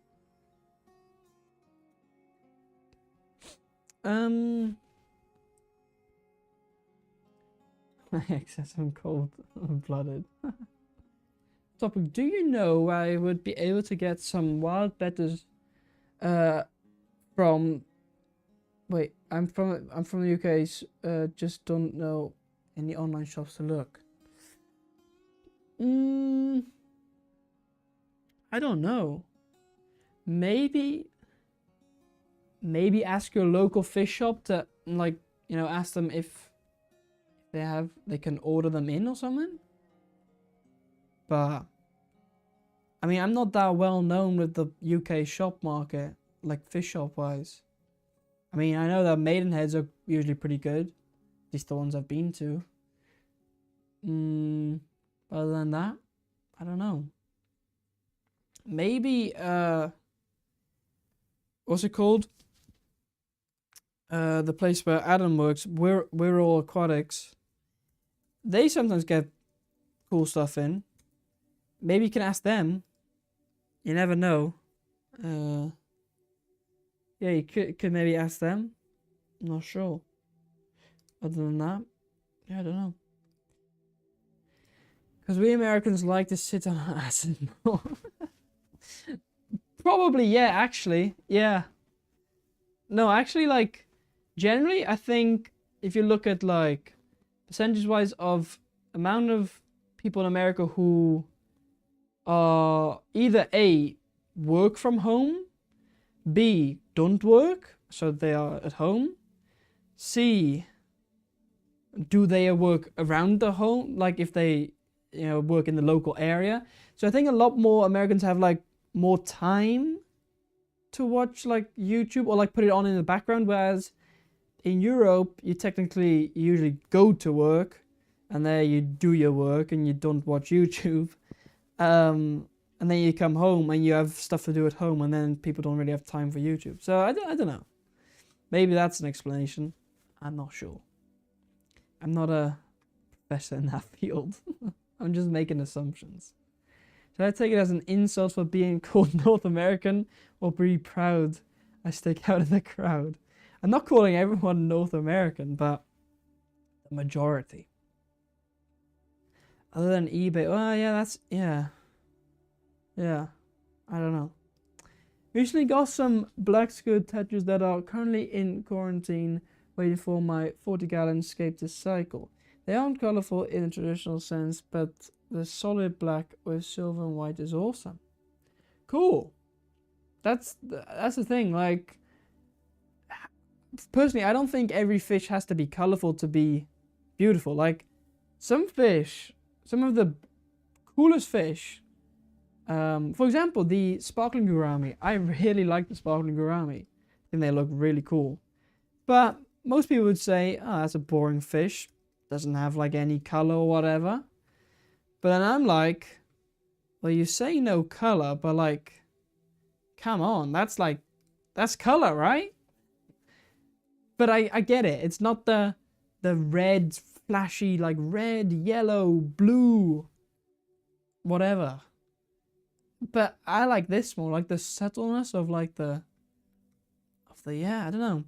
Excessive cold-blooded. Topic: do you know I would be able to get some wild betters from... Wait, I'm from the UK, just don't know any online shops to look. I don't know. Maybe ask your local fish shop to, like, ask them if they can order them in or something. But I mean, I'm not that well known with the UK shop market, like fish shop wise. I mean, I know that Maidenheads are usually pretty good, at least the ones I've been to. Other than that, I don't know. Maybe what's it called? The place where Adam works, we're all aquatics. They sometimes get cool stuff in. Maybe you can ask them. You never know. Yeah, you could maybe ask them. I'm not sure. Other than that, yeah, I don't know. Because we Americans like to sit on our asses more. Probably, yeah, actually. Yeah. No, actually, like, generally, I think if you look at, like, percentage-wise of amount of people in America who are either A, work from home, B, don't work, so they are at home, C, do they work around the home, like if they, work in the local area. So I think a lot more Americans have, like, more time to watch, like, YouTube or, like, put it on in the background, whereas in Europe, you technically usually go to work and there you do your work and you don't watch YouTube. And then you come home and you have stuff to do at home, and then people don't really have time for YouTube. So I don't know. Maybe that's an explanation. I'm not sure. I'm not a professor in that field. I'm just making assumptions. Should I take it as an insult for being called North American, or be proud I stick out in the crowd? I'm not calling everyone North American, but the majority. Other than eBay, oh yeah, yeah, I don't know. Recently got some black skirt tattoos that are currently in quarantine, waiting for my 40-gallon escape to cycle. They aren't colorful in a traditional sense, but the solid black with silver and white is awesome. Cool. That's the thing. Like, personally, I don't think every fish has to be colorful to be beautiful. Like, some fish, some of the coolest fish, for example, the sparkling gourami. I really like the sparkling gourami. I think they look really cool. But most people would say, oh, that's a boring fish. Doesn't have like any color or whatever. But then I'm like, well, you say no color, but like, come on, that's color, right? But I get it. It's not the red, flashy, like red, yellow, blue, whatever. But I like this more, like the subtleness of like yeah, I don't know.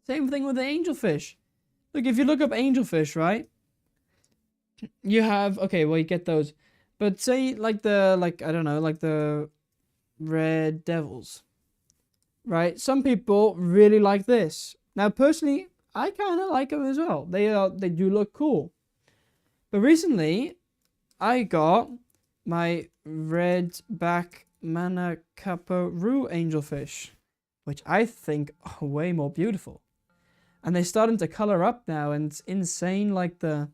Same thing with the angelfish. Look, if you look up angelfish, right? You have, okay, well, you get those. But say like I don't know, like the red devils, right? Some people really like this. Now, personally, I kind of like them as well. They do look cool. But recently, I got my redback Manakaparu angelfish, which I think are way more beautiful. And they're starting to color up now, and it's insane. Like the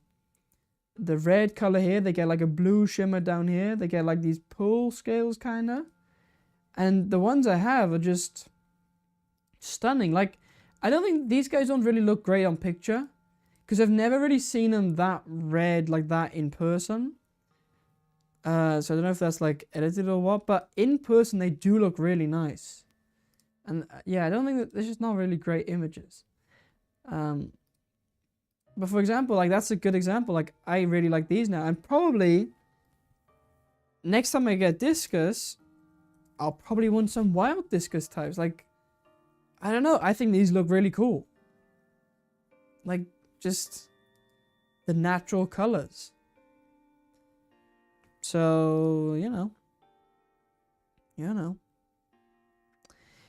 red color here, they get like a blue shimmer down here. They get like these pearl scales kind of. And the ones I have are just stunning. Like, I don't think these guys don't really look great on picture, because I've never really seen them that red like that in person. So I don't know if that's like edited or what, but in person they do look really nice. And yeah, I don't think that there's just not really great images. But for example, like that's a good example. Like I really like these now, and probably next time I get discus, I'll probably want some wild discus types. Like, I don't know. I think these look really cool. Like just the natural colors. So, you know.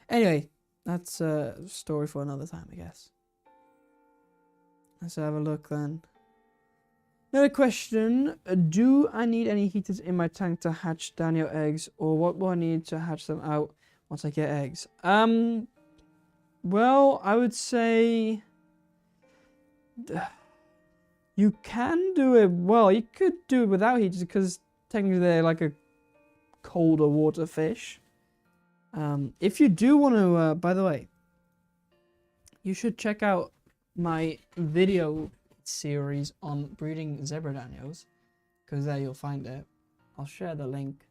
Anyway, that's a story for another time, I guess. Let's have a look then. Another question. Do I need any heaters in my tank to hatch Daniel eggs, or what will I need to hatch them out once I get eggs? Well, I would say you can do it. Well, you could do it without heaters because technically they're like a colder water fish. If you do want to, by the way, you should check out my video series on breeding zebra danios, because there you'll find it. I'll share the link.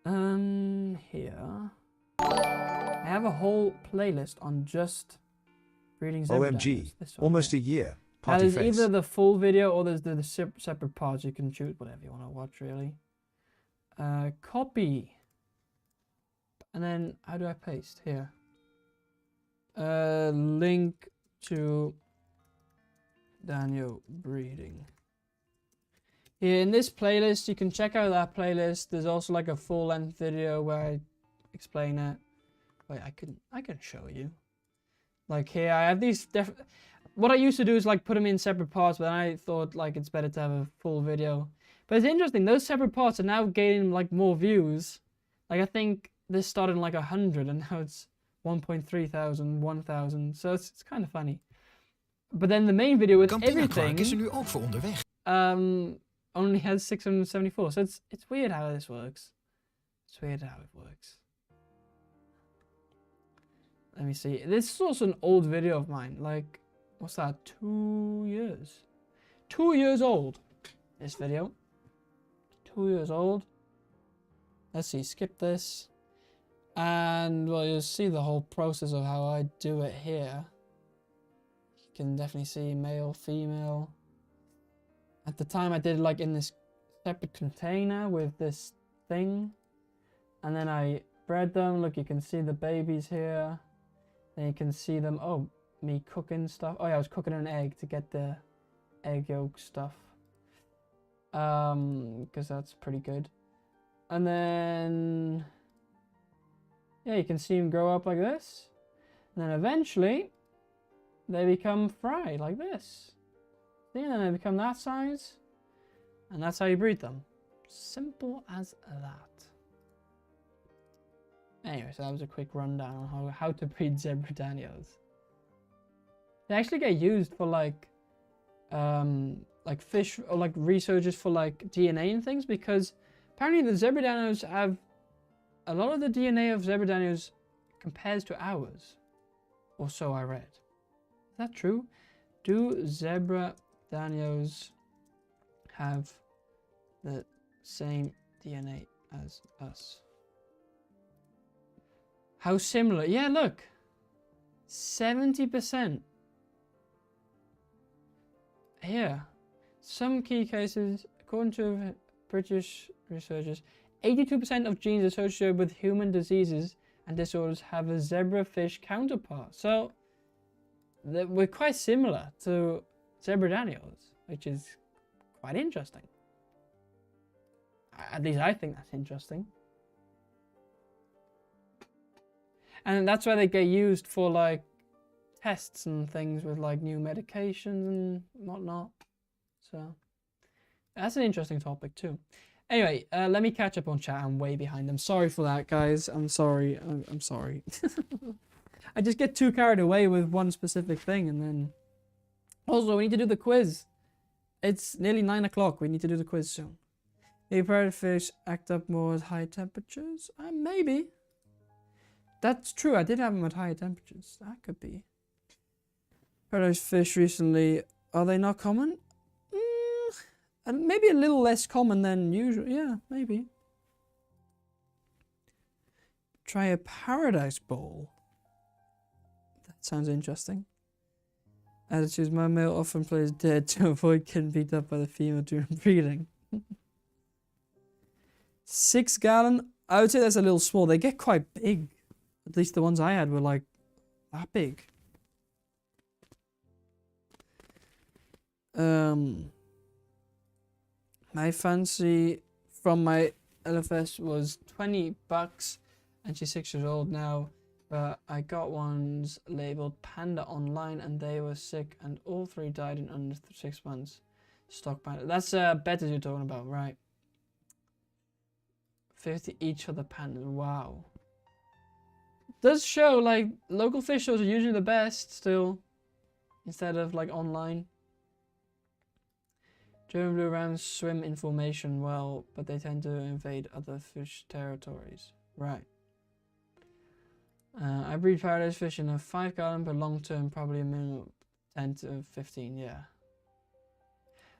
Here. I have a whole playlist on just breeding zebra danios.
OMG, almost a year.
Now, there's
face.
either the full video or there's the separate parts. You can choose whatever you want to watch, really. Copy. And then, how do I paste? Here. Link to Daniel breeding. Here in this playlist, you can check out that playlist. There's also like a full-length video where I explain it. Wait, I can show you. Like here, I have these. What I used to do is like put them in separate parts, but I thought like it's better to have a full video. But it's interesting. Those separate parts are now gaining like more views. Like I think this started in like 100, and now it's 1.3 thousand, 1,000. So it's kind of funny. But then the main video with everything
is er nu ook voor onderweg.
Only has 674. So it's weird how this works. It's weird how it works. Let me see. This is also an old video of mine. Like, what's that? 2 years. 2 years old. This video. 2 years old. Let's see. Skip this. And, well, you'll see the whole process of how I do it here. can definitely see male, female. At the time I did like in this separate container with this thing. And then I bred them. Look, you can see the babies here. Then you can see them. Oh, me cooking stuff. Oh yeah, I was cooking an egg to get the egg yolk stuff. Because that's pretty good. And then, yeah, you can see them grow up like this. And then eventually, they become fry like this. See, and then they become that size. And that's how you breed them. Simple as that. Anyway, so that was a quick rundown on how to breed zebra danios. They actually get used for like fish or like researchers for like DNA and things, because apparently the zebra danios have a lot of the DNA of zebra danios compares to ours, or so I read. Is that true? Do zebra danios have the same DNA as us? How similar? Yeah, look. 70%. Here. Some key cases, according to British researchers, 82% of genes associated with human diseases and disorders have a zebrafish counterpart. So, we're quite similar to zebra danios, which is quite interesting. At least I think that's interesting. And that's why they get used for like tests and things with like new medications and whatnot. So that's an interesting topic too. Anyway, let me catch up on chat. I'm way behind. I'm sorry for that, guys. I'm sorry. I'm sorry. I just get too carried away with one specific thing, and then also we need to do the quiz. It's nearly 9 o'clock. We need to do the quiz soon. Maybe parrotfish act up more at high temperatures? Maybe. That's true, I did have them at higher temperatures. That could be. Paradise fish recently, are they not common? And maybe a little less common than usual. Yeah, maybe. Try a paradise bowl. That sounds interesting. Attitudes, my male often plays dead to avoid getting beat up by the female during breeding. 6 gallon? I would say that's a little small. They get quite big. At least the ones I had were like that big. My fancy from my LFS was $20 and she's 6 years old now, but I got ones labeled Panda online and they were sick and all 3 died in under 6 months. Stock panda. That's better you're talking about, right? 50 each for the pandas. Wow. Does show like local fish stores are usually the best still, instead of like online. German blue rams swim in formation well, but they tend to invade other fish territories. Right. I breed paradise fish in a 5 gallon, but long term probably a minimum of 10 to 15. Yeah.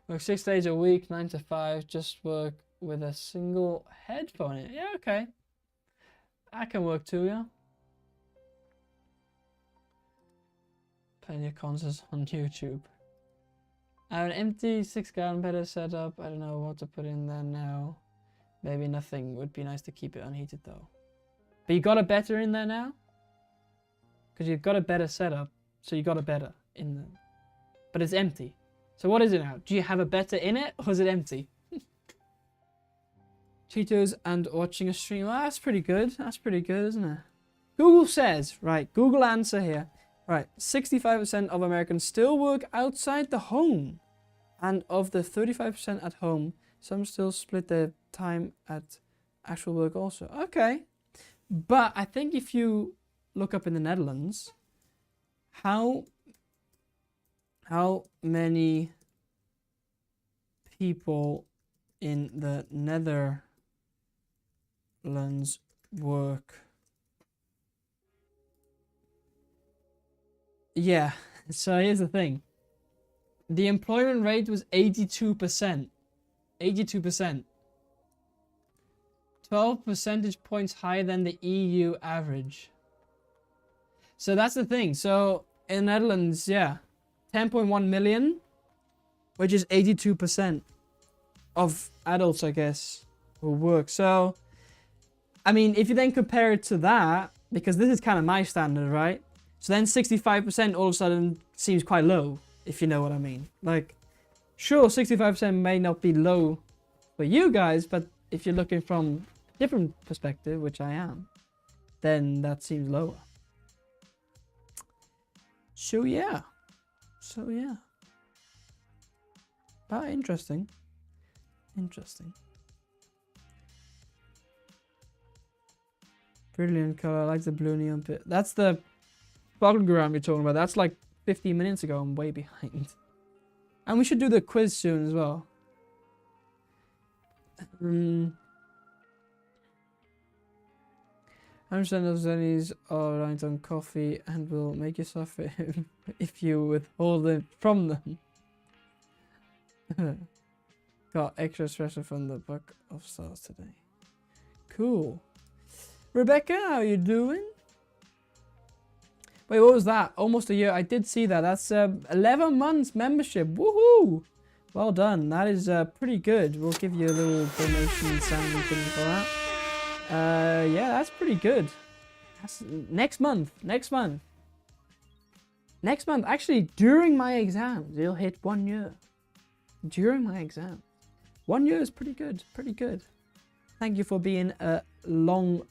Work 6 days a week, 9 to 5. Just work with a single headphone in it. Yeah, okay. I can work too, yeah. Plenty of concerts on YouTube. I have an empty 6 gallon better setup. I don't know what to put in there now. Maybe nothing. Would be nice to keep it unheated though. But you got a better in there now? Because you've got a better setup. So you got a better in there. But it's empty. So what is it now? Do you have a better in it or is it empty? Cheetos and watching a stream. Well, that's pretty good. That's pretty good, isn't it? Google says, right, Google answer here. Right, 65% of Americans still work outside the home. And of the 35% at home, some still split their time at actual work also. Okay. But I think if you look up in the Netherlands, how many people in the Netherlands work? Yeah, so here's the thing. The employment rate was 82%. 82%. 12 percentage points higher than the EU average. So that's the thing. So in the Netherlands, yeah, 10.1 million, which is 82% of adults, I guess, who work. So, I mean, if you then compare it to that, because this is kind of my standard, right? So then 65% all of a sudden seems quite low, if you know what I mean. Like, sure, 65% may not be low for you guys, but if you're looking from a different perspective, which I am, then that seems lower. So yeah. But interesting. Brilliant color. I like the blue neon bit. That's the program you're talking about. That's like 15 minutes ago. I'm way behind. And we should do the quiz soon as well. 100% of Zennies are reliant on coffee and will make you suffer if you withhold it from them. Got extra espresso from the Book of Stars today. Cool. Rebecca, how you doing? Wait, what was that? Almost a year. I did see that. That's 11 months membership. Woohoo! Well done. That is pretty good. We'll give you a little donation sounding thing for that. Yeah, that's pretty good. That's next month. Actually, during my exams, you'll hit 1 year. During my exam. 1 year is pretty good. Thank you for being a long...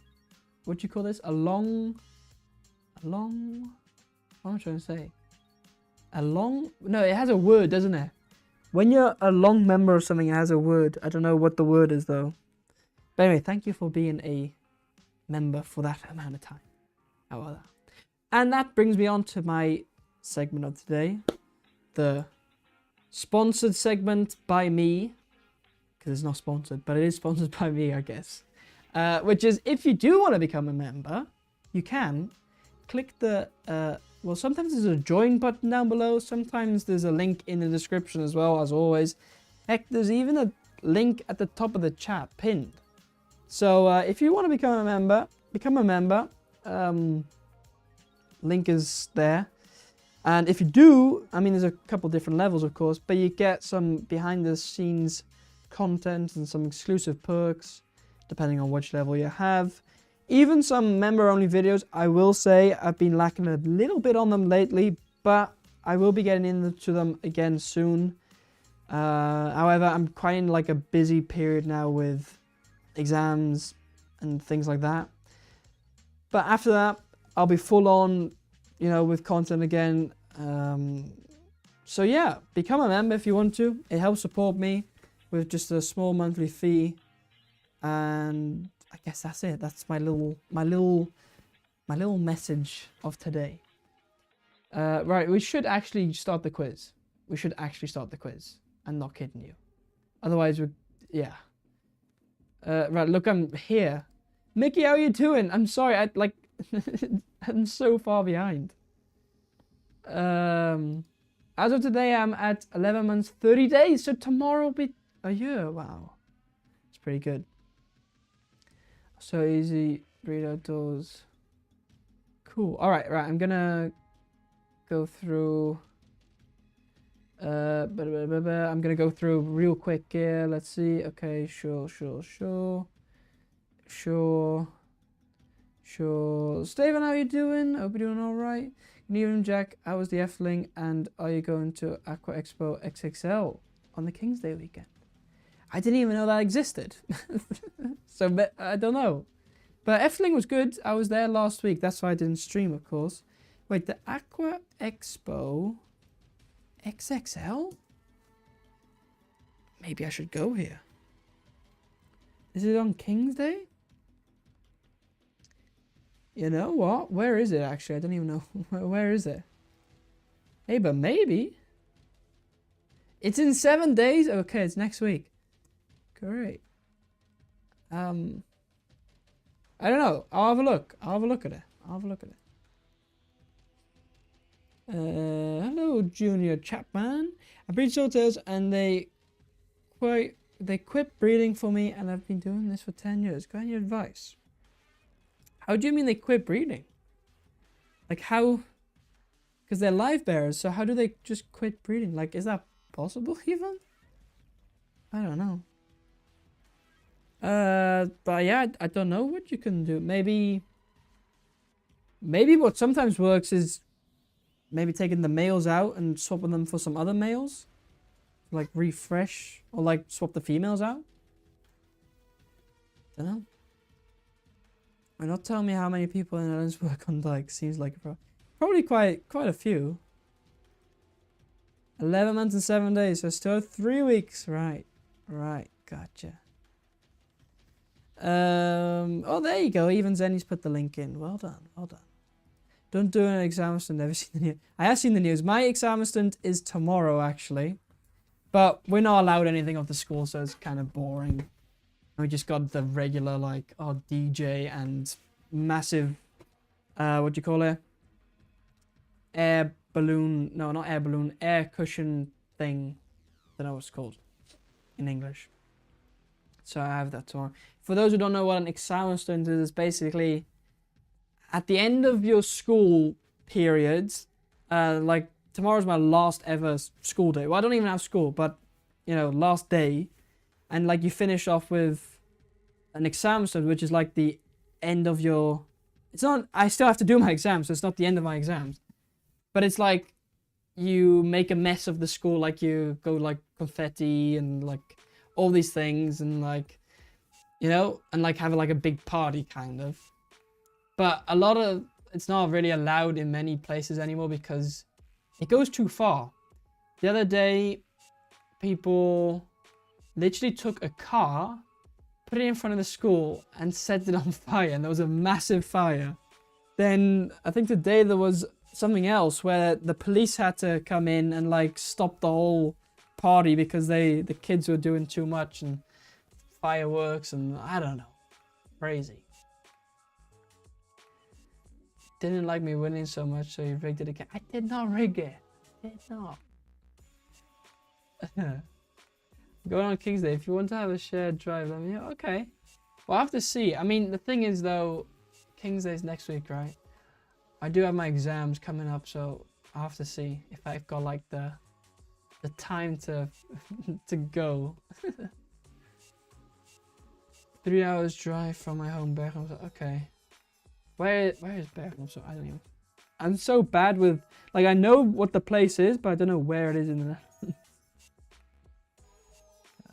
What do you call this? What am I trying to say? No, it has a word, doesn't it? When you're a long member of something, it has a word. I don't know what the word is, though. But anyway, thank you for being a member for that amount of time. How about that? And that brings me on to my segment of today. The sponsored segment by me. Because it's not sponsored, but it is sponsored by me, I guess. Which is, if you do want to become a member, you can click the, well, sometimes there's a join button down below. Sometimes there's a link in the description as well, as always. Heck, there's even a link at the top of the chat pinned. So if you want to become a member, link is there. And if you do, I mean, there's a couple different levels, of course, but you get some behind the scenes content and some exclusive perks, depending on which level you have. Even some member-only videos. I will say I've been lacking a little bit on them lately, but I will be getting into them again soon. However, I'm quite in like a busy period now with exams and things like that. But after that, I'll be full on, you know, with content again. So yeah, become a member if you want to. It helps support me with just a small monthly fee. And I guess that's it. That's my little message of today. Right, we should actually start the quiz. I'm not kidding you. Otherwise, yeah. Right, look, I'm here. Mickey, how are you doing? I'm sorry, I'm so far behind. As of today, I'm at 11 months, 30 days. So tomorrow will be a year. Wow. It's pretty good. So easy, read outdoors. Cool. All right, I'm gonna go through. I'm gonna go through real quick here. Let's see. Okay, sure. Steven, how you doing? Hope you're doing all right. Neil and Jack, how was the F-Ling? And are you going to Aqua Expo XXL on the King's Day weekend? I didn't even know that existed. So, I don't know. But F-Ling was good. I was there last week. That's why I didn't stream, of course. Wait, the Aqua Expo XXL? Maybe I should go here. Is it on King's Day? You know what? Where is it, actually? I don't even know. Where is it? Hey, but maybe. It's in 7 days? Okay, it's next week. Great. I don't know. I'll have a look. I'll have a look at it. Hello, Junior Chapman. I breed swordtails and they quit breeding for me, and I've been doing this for 10 years. Got any advice? How do you mean they quit breeding? Like how Because they're live bearers, so how do they just quit breeding? Like, is that possible even? I don't know. But yeah, I don't know what you can do. Maybe what sometimes works is maybe taking the males out and swapping them for some other males. Like refresh, or like swap the females out. Don't know. Why not tell me how many people in the Netherlands work on dikes? Seems like probably quite a few. 11 months and 7 days, so still 3 weeks. Right, gotcha. Oh, there you go. Even Zenny's put the link in. Well done. Don't do an exam assistant. Never seen the news. I have seen the news. My exam assistant is tomorrow, actually. But we're not allowed anything off the school, so it's kind of boring. We just got the regular, like, DJ and massive, what do you call it? Air balloon. No, not air balloon. Air cushion thing. I don't know what it's called in English. So I have that tomorrow. For those who don't know what an exam assistant is, it's basically at the end of your school periods, like tomorrow's my last ever school day. Well, I don't even have school, but you know, last day, and like you finish off with an exam assistant, which is like the end of your. It's not. I still have to do my exams, so it's not the end of my exams, but it's like you make a mess of the school, like you go like confetti and like all these things, and like, you know, and like have like a big party kind of. But a lot of it's not really allowed in many places anymore because it goes too far. The other day, people literally took a car, put it in front of the school, and set it on fire, and there was a massive fire. Then I think today there was something else where the police had to come in and like stop the whole party because the kids were doing too much and fireworks and I don't know, crazy. Didn't like me winning so much, so you rigged it again. I did not rig it. I did not. Going on King's Day. If you want to have a shared drive, let me know. Okay. Well, I have to see. I mean, the thing is, though, King's Day's next week, right? I do have my exams coming up, so I have to see if I've got like the time to go. 3 hours drive from my home, Bergen. Okay. Where is Bergen? So I don't even. I'm so bad with like I know what the place is, but I don't know where it is in the.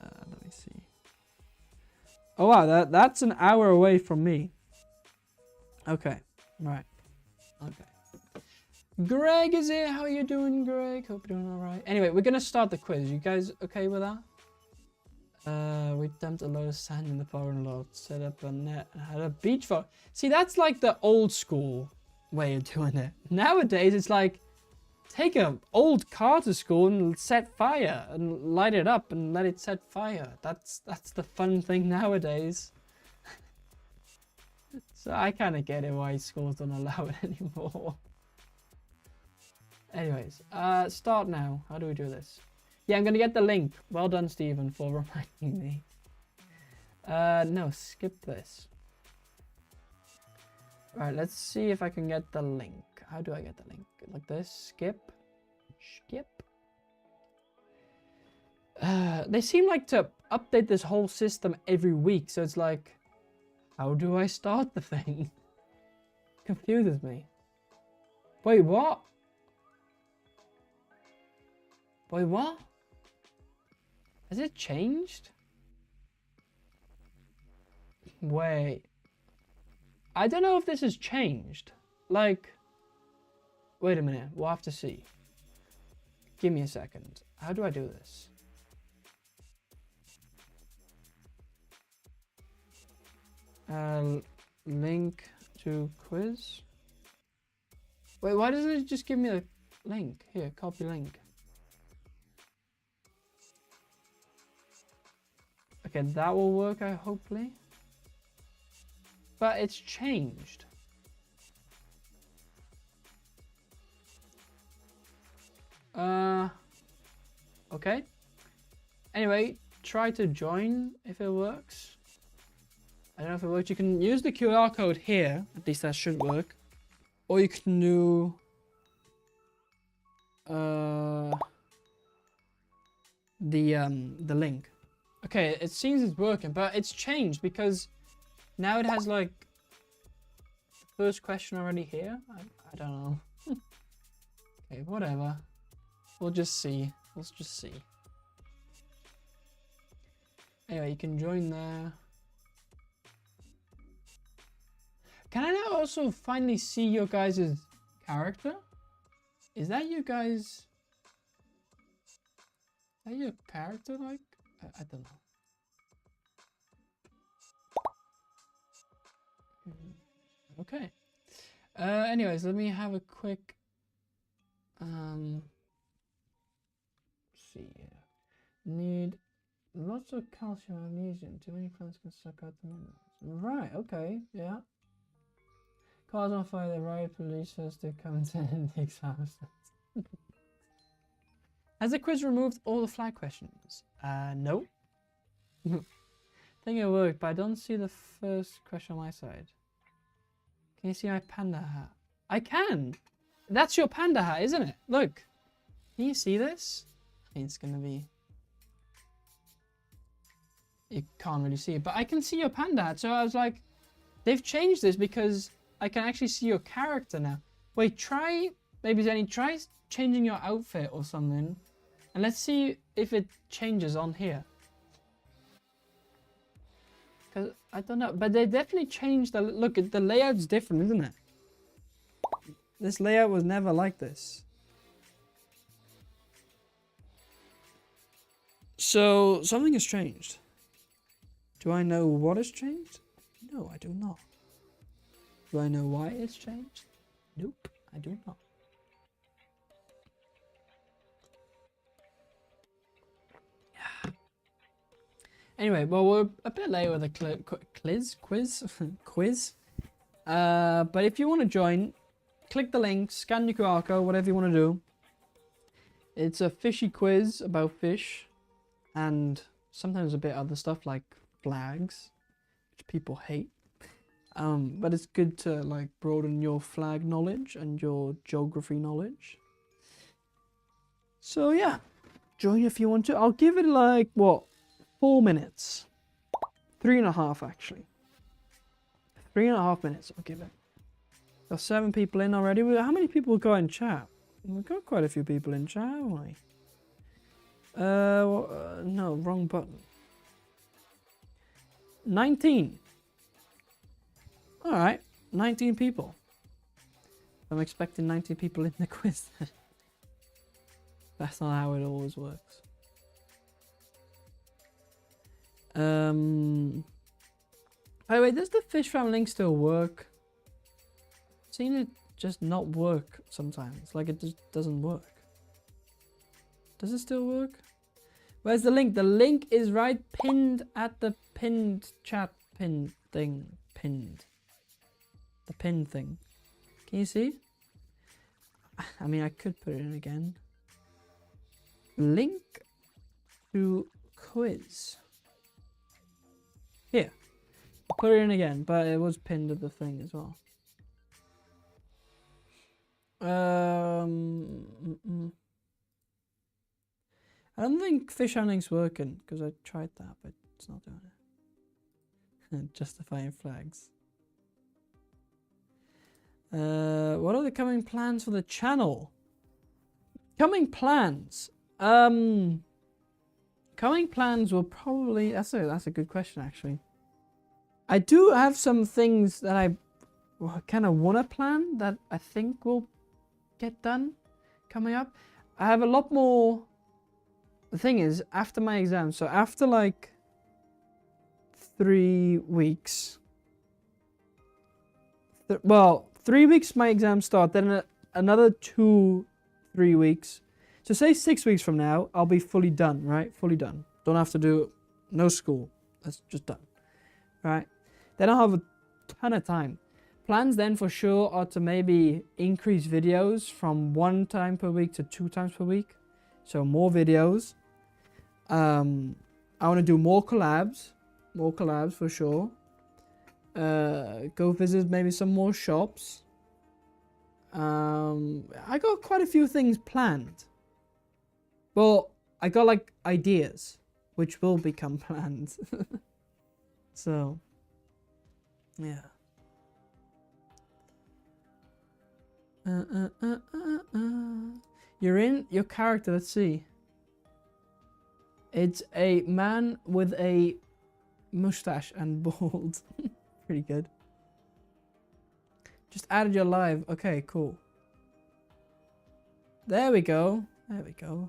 Let me see. Oh wow, that's an hour away from me. Okay, right. Okay. Greg is here. How are you doing, Greg? Hope you're doing all right. Anyway, we're gonna start the quiz. You guys okay with that? We dumped a load of sand in the parking lot, set up a net, and had a beach for. See, that's like the old school way of doing it. Nowadays, it's like take an old car to school and set fire and light it up and let it set fire. That's the fun thing nowadays. So I kind of get it why schools don't allow it anymore. Anyways, start now. How do we do this? Yeah, I'm gonna get the link. Well done, Stephen, for reminding me. No, skip this. Alright, let's see if I can get the link. How do I get the link? Like this? Skip. They seem like to update this whole system every week, so it's like, how do I start the thing? Confuses me. Wait, what? Wait, what? Has it changed? Wait. I don't know if this has changed. Like, wait a minute. We'll have to see. Give me a second. How do I do this? Link to quiz. Wait, why doesn't it just give me a link? Here, copy link. Okay, that will work, hopefully. But it's changed. Okay. Anyway, try to join if it works. I don't know if it works. You can use the QR code here. At least that should work. Or you can do the link. Okay, it seems it's working, but it's changed because now it has like first question already here. I don't know. Okay, whatever. We'll just see. Let's just see. Anyway, you can join there. Can I now also finally see your guys' character? Is that you guys? Is that your character, like? I don't know. Okay. Anyways, let me have a quick see here. Need lots of calcium and magnesium. Too many plants can suck out the minerals. Right, okay, yeah. Cars on fire, the riot police first to come to the exam. Has the quiz removed all the flag questions? No. I think it worked, but I don't see the first question on my side. Can you see my panda hat? I can! That's your panda hat, isn't it? Look. Can you see this? I think it's gonna be... You can't really see it, but I can see your panda hat. So I was like, they've changed this because I can actually see your character now. Wait, try, maybe Zenny, try changing your outfit or something. And let's see if it changes on here. Because I don't know, but they definitely changed the look. The layout's different, isn't it? This layout was never like this. So something has changed. Do I know what has changed? No, I do not. Do I know why it's changed? Nope, I do not. Anyway, well, we're a bit late with the quiz. But if you want to join, click the link, scan your QR code, whatever you want to do. It's a fishy quiz about fish, and sometimes a bit other stuff like flags, which people hate. But it's good to like broaden your flag knowledge and your geography knowledge. So yeah, join if you want to. I'll give it like what? 4 minutes. 3.5 actually. 3.5 minutes I'll give it. Got 7 people in already. How many people got in chat? We've got quite a few people in chat, haven't we? No, wrong button. 19. Alright, 19 people. I'm expecting 19 people in the quiz. That's not how it always works. By the way, does the fish farm link still work? I've seen it just not work sometimes. Like it just doesn't work. Does it still work? Where's the link? The link is right pinned at the pinned chat pin thing. Pinned. The pin thing. Can you see? I mean, I could put it in again. Link to quiz. Here. I'll put it in again, but it was pinned to the thing as well. I don't think fish handling's working because I tried that, but it's not doing it. Justifying flags. What are the coming plans for the channel? Coming plans. Coming plans will probably. That's a good question actually. I do have some things that I kind of want to plan that I think will get done coming up. I have a lot more. The thing is, after my exam, so after like 3 weeks. Well, 3 weeks my exams start, then another 2-3 weeks. So say 6 weeks from now, I'll be fully done, right? Fully done. Don't have to do no school. That's just done, right? Then I'll have a ton of time. Plans then for sure are to maybe increase videos from 1 time per week to 2 times per week. So more videos. I want to do more collabs for sure. Go visit maybe some more shops. I got quite a few things planned. Well, I got like ideas, which will become planned. So, yeah. You're in your character, let's see. It's a man with a mustache and bald. Pretty good. Just added your live. Okay, cool. There we go. There we go.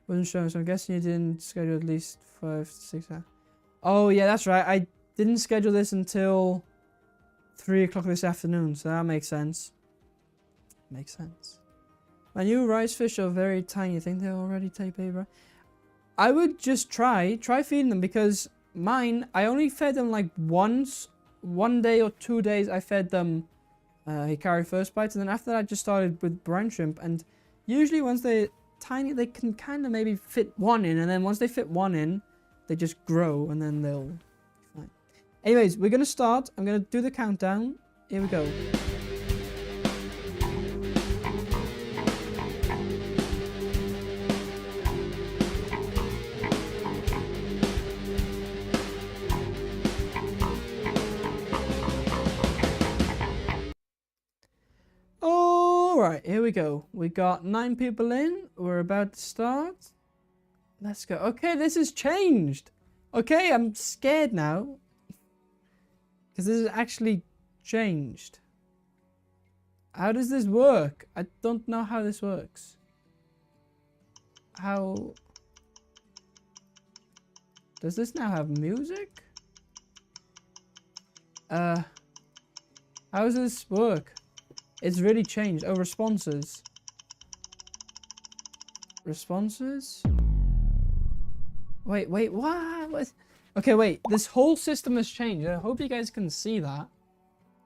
Wasn't showing, so I'm guessing you didn't schedule at least 5 to 6 hours. Oh yeah, that's right. I didn't schedule this until 3 o'clock this afternoon, so that makes sense. Makes sense. My new rice fish are very tiny. You think they'll already take baby rice? I would just try feeding them, because mine, I only fed them like once, 1 day or 2 days. I fed them Hikari first bites, and then after that I just started with brine shrimp. And usually once they're tiny, they can kind of maybe fit one in, and then once they fit one in, they just grow, and then they'll be fine. Anyways, we're gonna start. I'm gonna do the countdown. Here we go. Alright, here we go. We got 9 people in. We're about to start. Let's go. Okay, this has changed. Okay, I'm scared now. Because this has actually changed. How does this work? I don't know how this works. How... Does this now have music? How does this work? It's really changed. Oh, responses. Responses? Wait, what? Okay, wait. This whole system has changed. I hope you guys can see that.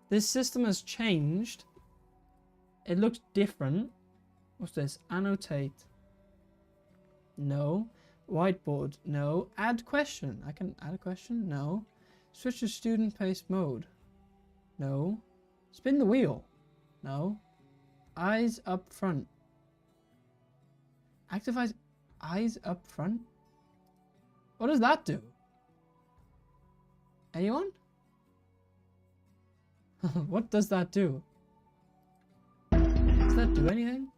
This system has changed. It looks different. What's this? Annotate. No. Whiteboard. No. Add question. I can add a question. No. Switch to student pace mode. No. Spin the wheel. No. Eyes up front. Activate eyes up front? What does that do? Anyone? What does that do? Does that do anything?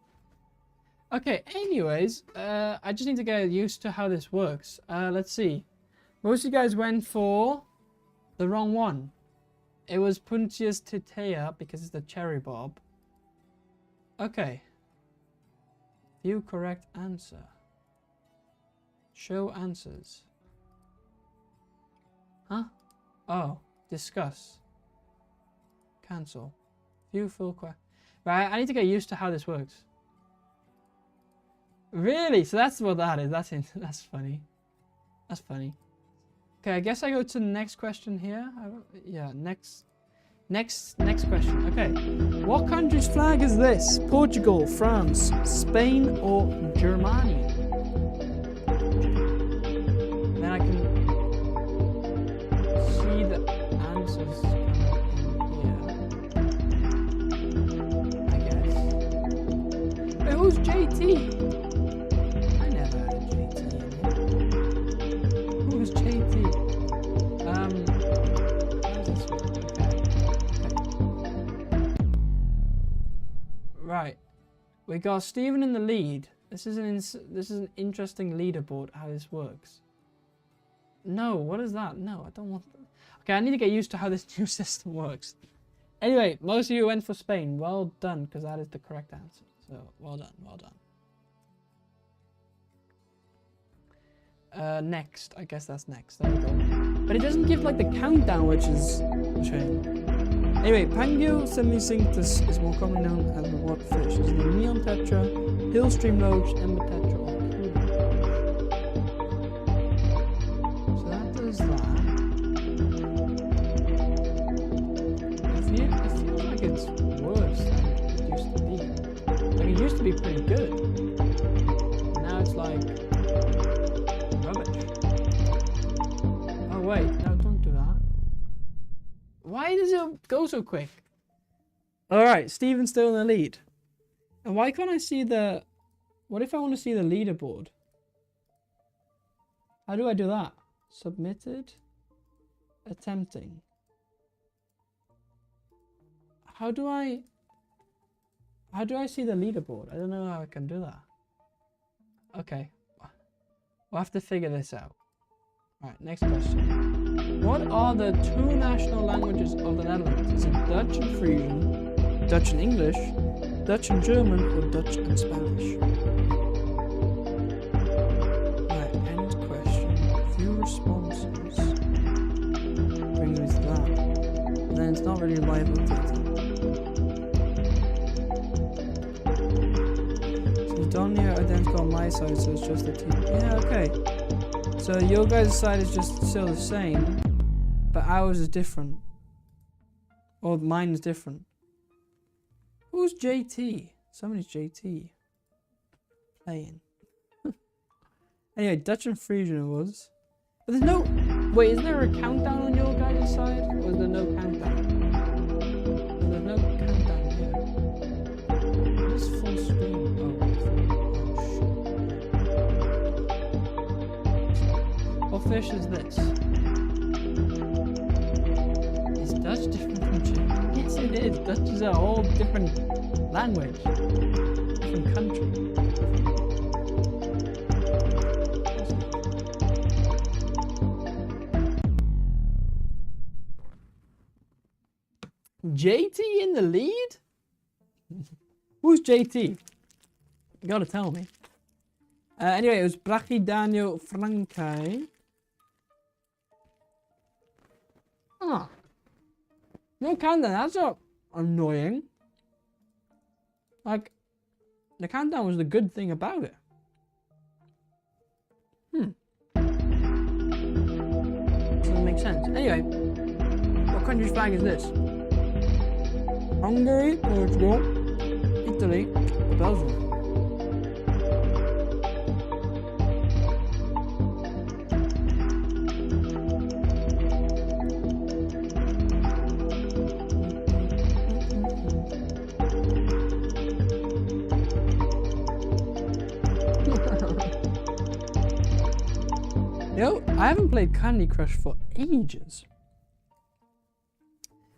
Okay, anyways, I just need to get used to how this works. Let's see. Most of you guys went for the wrong one. It was Puntius titea because it's the cherry bob. Okay. View correct answer. Show answers. Huh? Oh, discuss. Cancel. View full question. Right, I need to get used to how this works. Really? So that's what that is. That's funny. That's funny. Okay, I guess I go to the next question here. Yeah, next question. Okay. What country's flag is this? Portugal, France, Spain, or Germany? Then I can see the answers here. I guess. Wait, who's JT? I never had a JT in here. Who's JT? Right, we got Steven in the lead. This is an interesting leaderboard. How this works. No, what is that? No, I don't want that. Okay, I need to get used to how this new system works. Anyway, most of you went for Spain. Well done, because that is the correct answer. So well done, well done. Next, I guess that's next. There we go. But it doesn't give like the countdown, which is a shame. Anyway, Pangio semicinctus is more commonly known as the what fish? Is it the neon tetra, hill stream loach, ember tetra, or kudu? So that does that. It feels like it's worse than it used to be. Like it used to be pretty good. Now it's like rubbish. Oh wait, no, don't do that. Why does it go so quick? Alright, Steven's still in the lead. And why can't I see the... What if I want to see the leaderboard? How do I do that? Submitted? Attempting. How do I see the leaderboard? I don't know how I can do that. Okay. We'll have to figure this out. Alright, next question. What are the two national languages of the Netherlands? Is it Dutch and Frisian, Dutch and English, Dutch and German, or Dutch and Spanish? Alright, end question. Few responses. Brings me to that. And then it's not really live updating. Donia identical on my side, so it's just a team. Yeah, okay. So your guys' side is just still the same, but ours is different. Or mine is different. Who's JT? Somebody's JT. Playing. Anyway, Dutch and Frisian it was. But there's no... Wait, is there a countdown on your guys' side? Or is there no countdown? There's no countdown here. What is full screen? What fish is this? Is Dutch different from German? Yes, it is. Dutch is a whole different language. Different country. JT in the lead? Who's JT? You gotta tell me. Anyway, it was Brachi Daniel Frankai. Ah. No countdown, that's not annoying. Like, the countdown was the good thing about it. Doesn't make sense. Anyway, what country's flag is this? Hungary, Portugal, Italy, or Belgium? Yo, I haven't played Candy Crush for ages.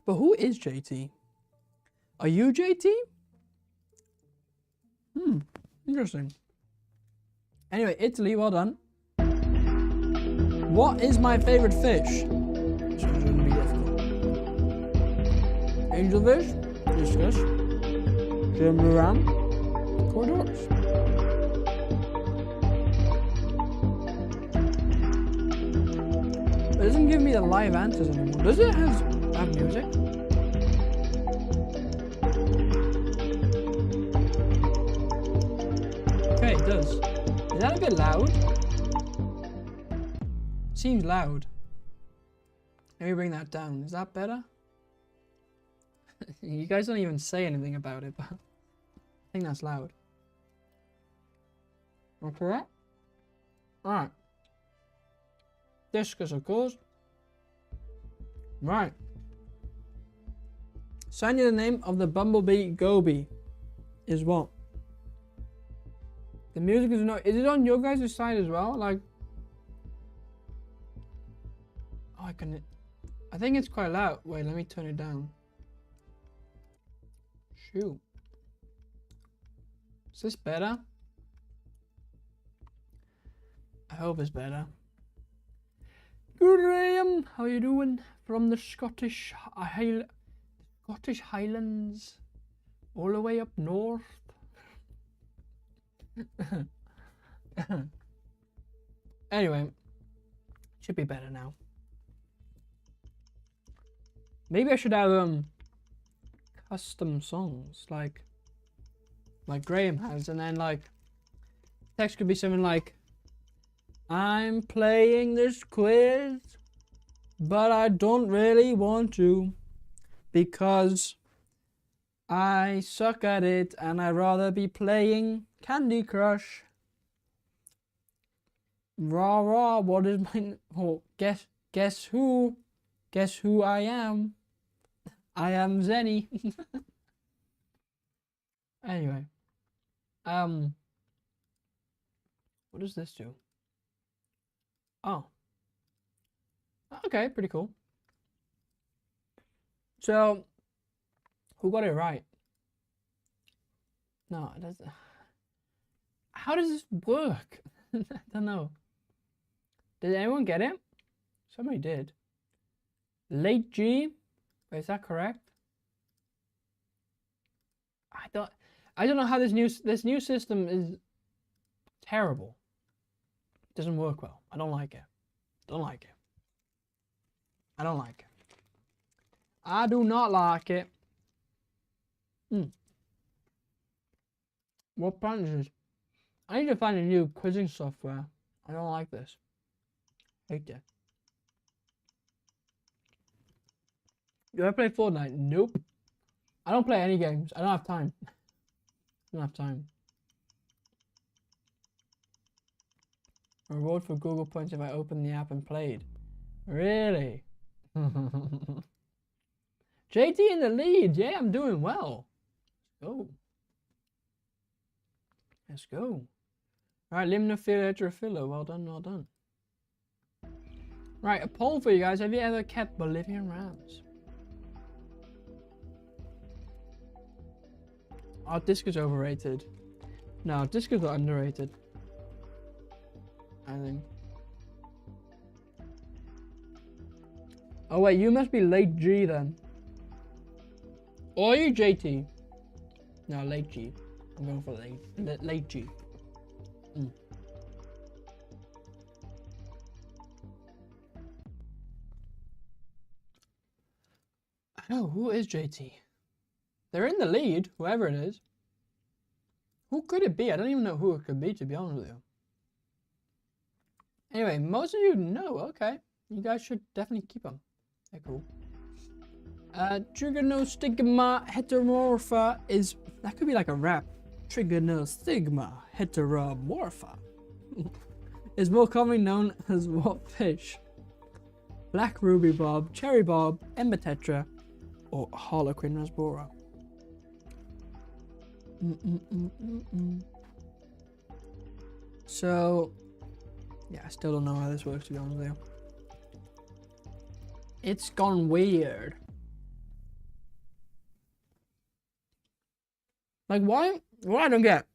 But who is JT? Are you JT? Interesting. Anyway, Italy, well done. What is my favorite fish? This one shouldn't be difficult. Angelfish, discus, German ram, corridors. It doesn't give me the live answers anymore. Does it have music? Okay, it does. Is that a bit loud? Seems loud. Let me bring that down. Is that better? You guys don't even say anything about it, but I think that's loud. Okay. Alright. Discus, of course. Right. Sign you the name of the bumblebee Gobi is what? The music is not. Is it on your guys' side as well? Like, oh, I can. I think it's quite loud. Wait, let me turn it down. Shoot. Is this better? I hope it's better. Good, Graham. How you doing? From the Scottish Highlands, all the way up north. Anyway, should be better now. Maybe I should have custom songs like Graham has, and then like text could be something like, I'm playing this quiz, but I don't really want to because I suck at it and I'd rather be playing Candy Crush. Rah rah, what is my... Oh, guess who? Guess who I am? I am Zenny. Anyway. What does this do? Oh. Okay, pretty cool. So, who got it right? No, it doesn't. How does this work? I don't know. Did anyone get it? Somebody did. Late G? Wait, is that correct? I don't know how this new system is terrible. It doesn't work well. I don't like it. Don't like it. I don't like it. I do not like it. What brand is this? I need to find a new quizzing software. I don't like this. Hate it. Do I play Fortnite? Nope. I don't play any games. I don't have time. I don't have time. A reward for Google points if I opened the app and played. Really? JT in the lead. Yeah, I'm doing well. Let's go. Let's go. Alright, limnophila heterophila. Well done, well done. Right, a poll for you guys. Have you ever kept Bolivian rams? Oh, disc is overrated. No, disc is underrated. I think. Oh wait, you must be late G then. Or are you JT? No, late G. I'm going for late G. I know, who is JT? They're in the lead, whoever it is. Who could it be? I don't even know who it could be, to be honest with you. Anyway, most of you know, okay. You guys should definitely keep them. They're cool. Trigonostigma heteromorpha is... That could be like a rap. Trigonostigma heteromorpha is more commonly known as what fish? Black ruby bob, cherry bob, ember tetra, or harlequin rasbora. So, yeah, I still don't know how this works, to be honest with you. It's gone weird. Like, why? What I don't get.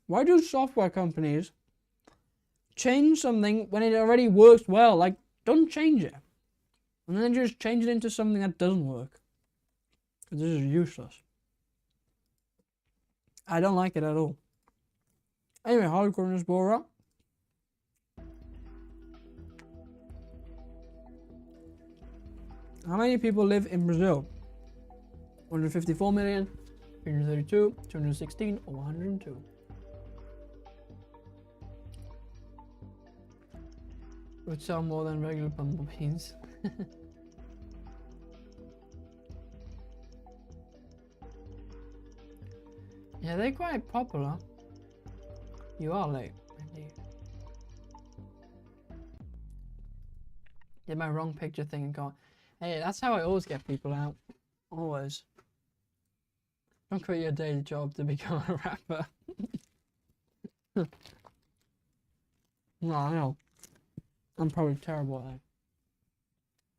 Why do software companies change something when it already works well? Like, don't change it. And then just change it into something that doesn't work. Because this is useless. I don't like it at all. Anyway, harlequin rasbora. How many people live in Brazil? 154 million, 332, 216, or 102? Would sell more than regular bumblebees. Yeah, they're quite popular. You are late, indeed. Did my wrong picture thing and go. Hey, that's how I always get people out. Always. Don't quit your day job to become a rapper. No, I know. I'm probably terrible at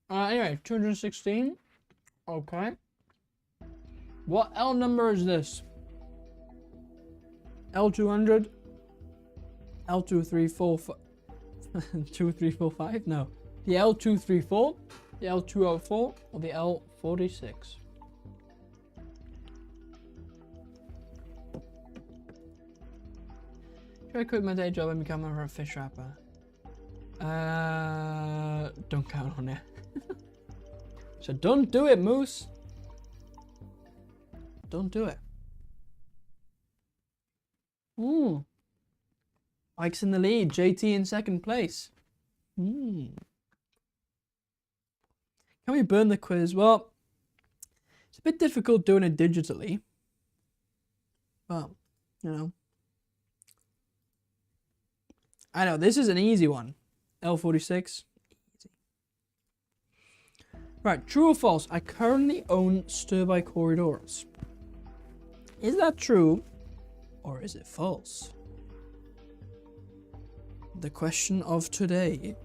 that. Anyway, 216. Okay. What L number is this? L200? L234? 2345? No. The L234? The L204? Or the L46? Should I quit my day job and become a fish rapper? Don't count on it. So don't do it, Moose. Don't do it. Mike's in the lead. JT in second place. Can we burn the quiz? Well, it's a bit difficult doing it digitally. Well, you know. I know, this is an easy one. L46. Easy. Right, true or false? I currently own Stir by Corridors. Is that true? or is it false? The question of today.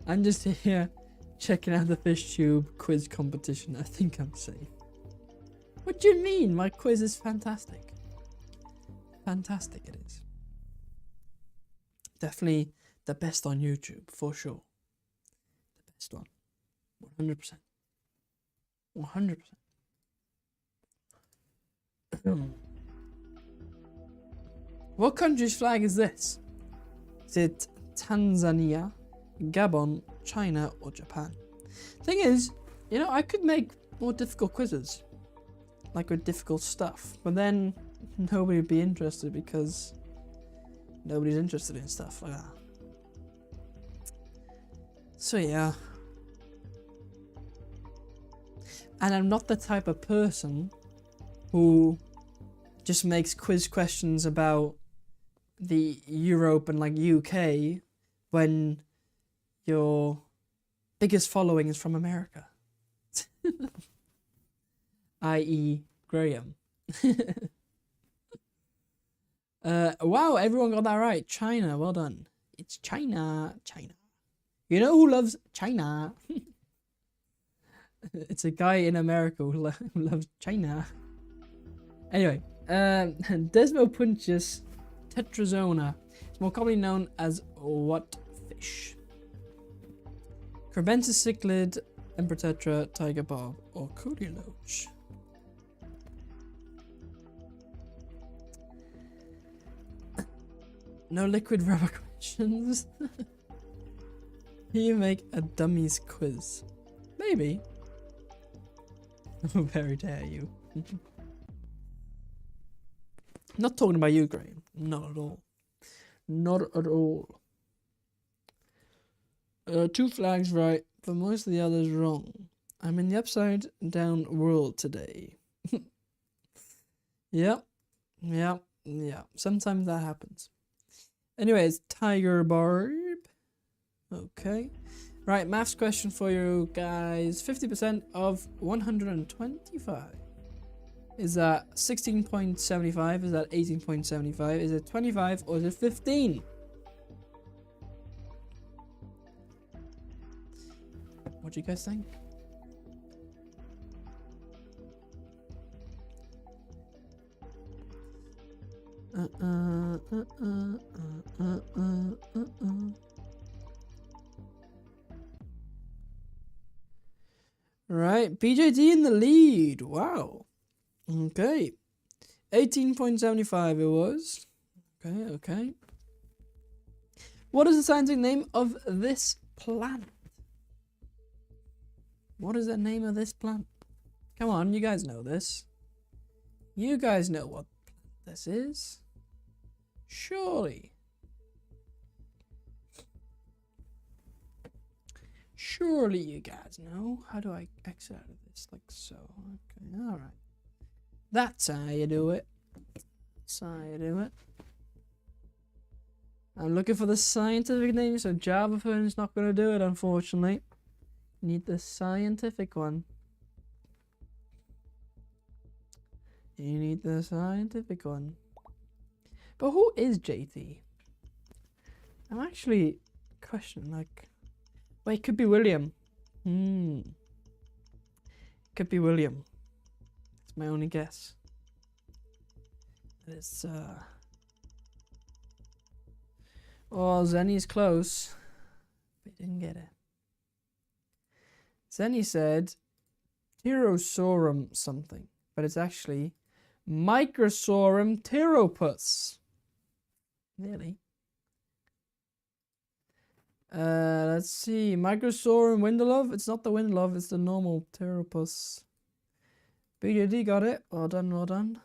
I'm just here checking out the fish tube quiz competition. I think I'm safe. What do you mean? My quiz is fantastic. Fantastic it is. Definitely the best on YouTube, for sure. The best one. 100%. 100%. What country's flag is this? Is it Tanzania, Gabon, China, or Japan? Thing is, you know, I could make more difficult quizzes. Like with difficult stuff. But then nobody would be interested because nobody's interested in stuff like that. So yeah. And I'm not the type of person who just makes quiz questions about the Europe and like UK when your biggest following is from America. I.e. Graham. Wow, everyone got that right. China, well done. It's China. China. You know who loves China? It's a guy in America who loves China. Anyway, Desmopunchus tetrazona is more commonly known as what fish? Crebensis cichlid, emperor tetra, tiger barb, or coolie loach? No liquid rubber questions. You make a dummies quiz. Maybe. How very dare you. Not talking about you, Graham. Not at all. Not at all. 2 flags right, but most of the others wrong. I'm in the upside down world today. Yep. Sometimes that happens. Anyways, tiger barb. Okay. Right, maths question for you guys. 50% of 125. Is that 16.75? Is that 18.75? Is it 25 or is it 15? What do you guys think? Right, BJD in the lead. Wow. Okay. 18.75 it was. Okay. What is the scientific name of this plant? What is the name of this plant? Come on, you guys know this. You guys know what plant this is. Surely. Surely you guys know. How do I exit out of this? Like so. Okay, alright. That's how you do it. That's how you do it. I'm looking for the scientific name, so Java Phone's not going to do it, unfortunately. You need the scientific one. You need the scientific one. But who is JT? I'm actually questioning, like... Wait, it could be William. Could be William. That's my only guess. It's, Oh, Zenny's close. But he didn't get it. Zenny said Pterosaurus something, but it's actually Microsaurum pteropus. Nearly. Let's see. Microsaurum Windelove. It's not the Windelove, it's the normal pteropus. BJD got it. Well done, well done.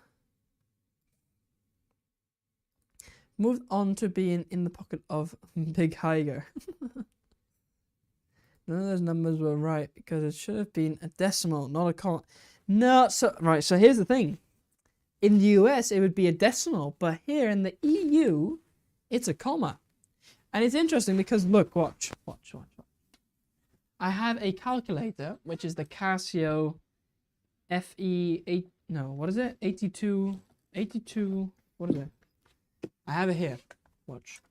Moved on to being in the pocket of Big Higer. None of those numbers were right because it should have been a decimal, not a comma. No, so here's the thing. In the US, it would be a decimal, but here in the EU, it's a comma. And it's interesting because, look, watch. I have a calculator, which is the Casio FE8. No, what is it? 82. What is it? I have it here. Watch.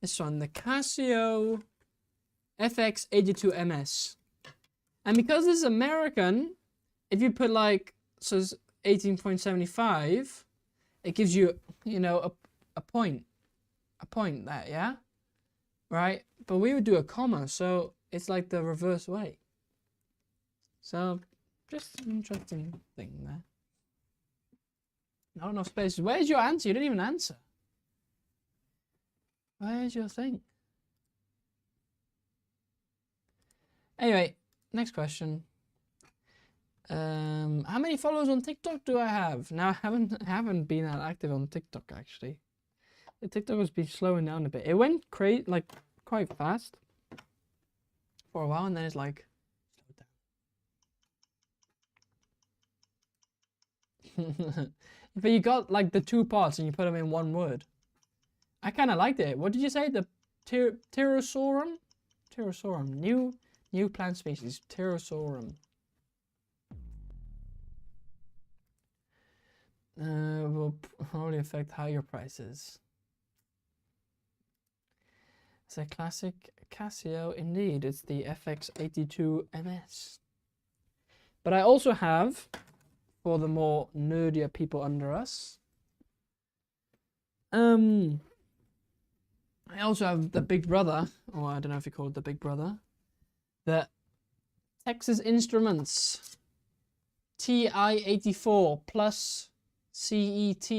This one, the Casio FX82MS. And because this is American, if you put like, so it's 18.75, it gives you, you know, a point there, yeah? Right? But we would do a comma, so it's like the reverse way. So, just an interesting thing there. Not enough spaces. Where's your answer? You didn't even answer. Where's your thing? Anyway, next question. How many followers on TikTok do I have? Now I haven't been that active on TikTok actually. The TikTok has been slowing down a bit. It went crazy, like quite fast for a while, and then it's like slowed down. But you got like the 2 parts and you put them in 1 word. I kind of liked it. What did you say? The pterosaurum? Pterosaurum. New plant species. Pterosaurum. Will probably affect higher prices. It's a classic Casio indeed. It's the FX82MS. But I also have, for the more nerdier people under us, I also have the Big Brother, or I don't know if you call it the Big Brother, the Texas Instruments TI-84 plus CET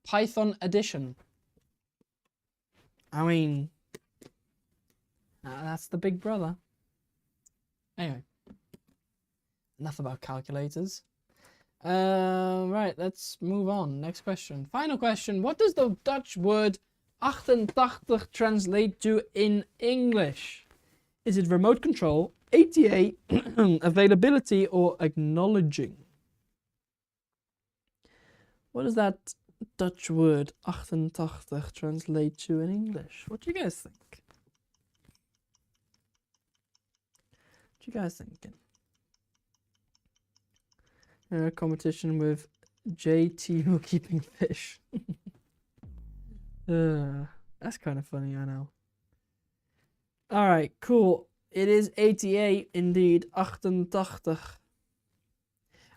Python edition. I mean, that's the Big Brother. Anyway, enough about calculators. Right, let's move on. Next question. Final question. What does the Dutch word 88 translate to in English? Is it remote control, ATA, availability, or acknowledging? What does that Dutch word 88 translate to in English? What do you guys think? What you guys thinking? Competition with JT keeping fish. That's kind of funny, I know. All right, cool. It is 88 indeed. 88.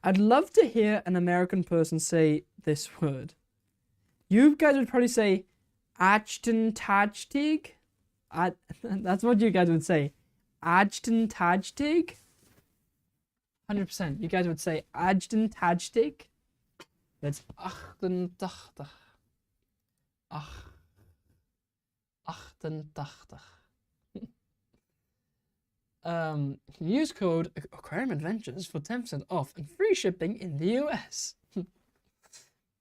I'd love to hear an American person say this word. You guys would probably say Ajtentajtig. That's what you guys would say. Ajtentajtig. 100%. You guys would say Ajtentajtig. That's 88. 88. Use code Aquarium Adventures for 10% off and free shipping in the US.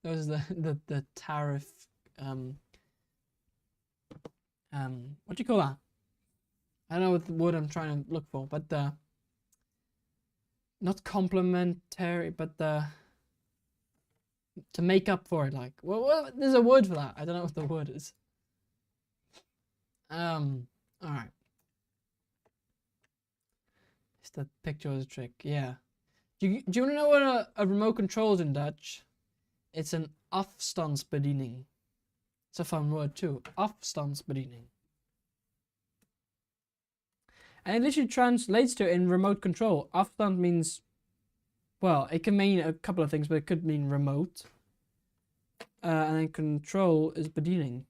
Those are the tariff. What do you call that? I don't know what the word I'm trying to look for, but not complimentary, but to make up for it. Like, well, there's a word for that. I don't know what the word is. All right. It's the picture is a trick. Yeah. Do you want to know what a remote control is in Dutch? It's an afstandsbediening. It's a fun word too. Afstandsbediening. And it literally translates to in remote control. Afstand means, well, it can mean a couple of things, but it could mean remote. And then control is bediening.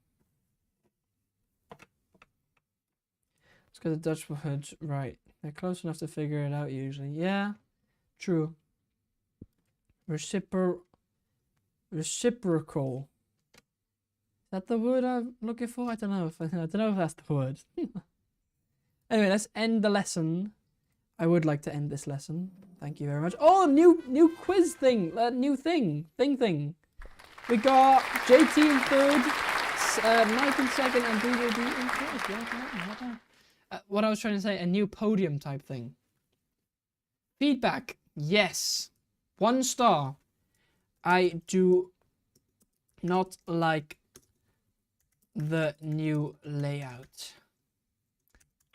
Let's get the Dutch words right. They're close enough to figure it out usually. Yeah, true. Reciprocal. Is that the word I'm looking for? I don't know if that's the word. Anyway, let's end the lesson. I would like to end this lesson. Thank you very much. Oh, new quiz thing. New thing. We got JT in 3rd, Mike in 2nd, and BJD in 1st. Well done. What I was trying to say, a new podium type thing. Feedback, yes. 1 star. I do not like the new layout.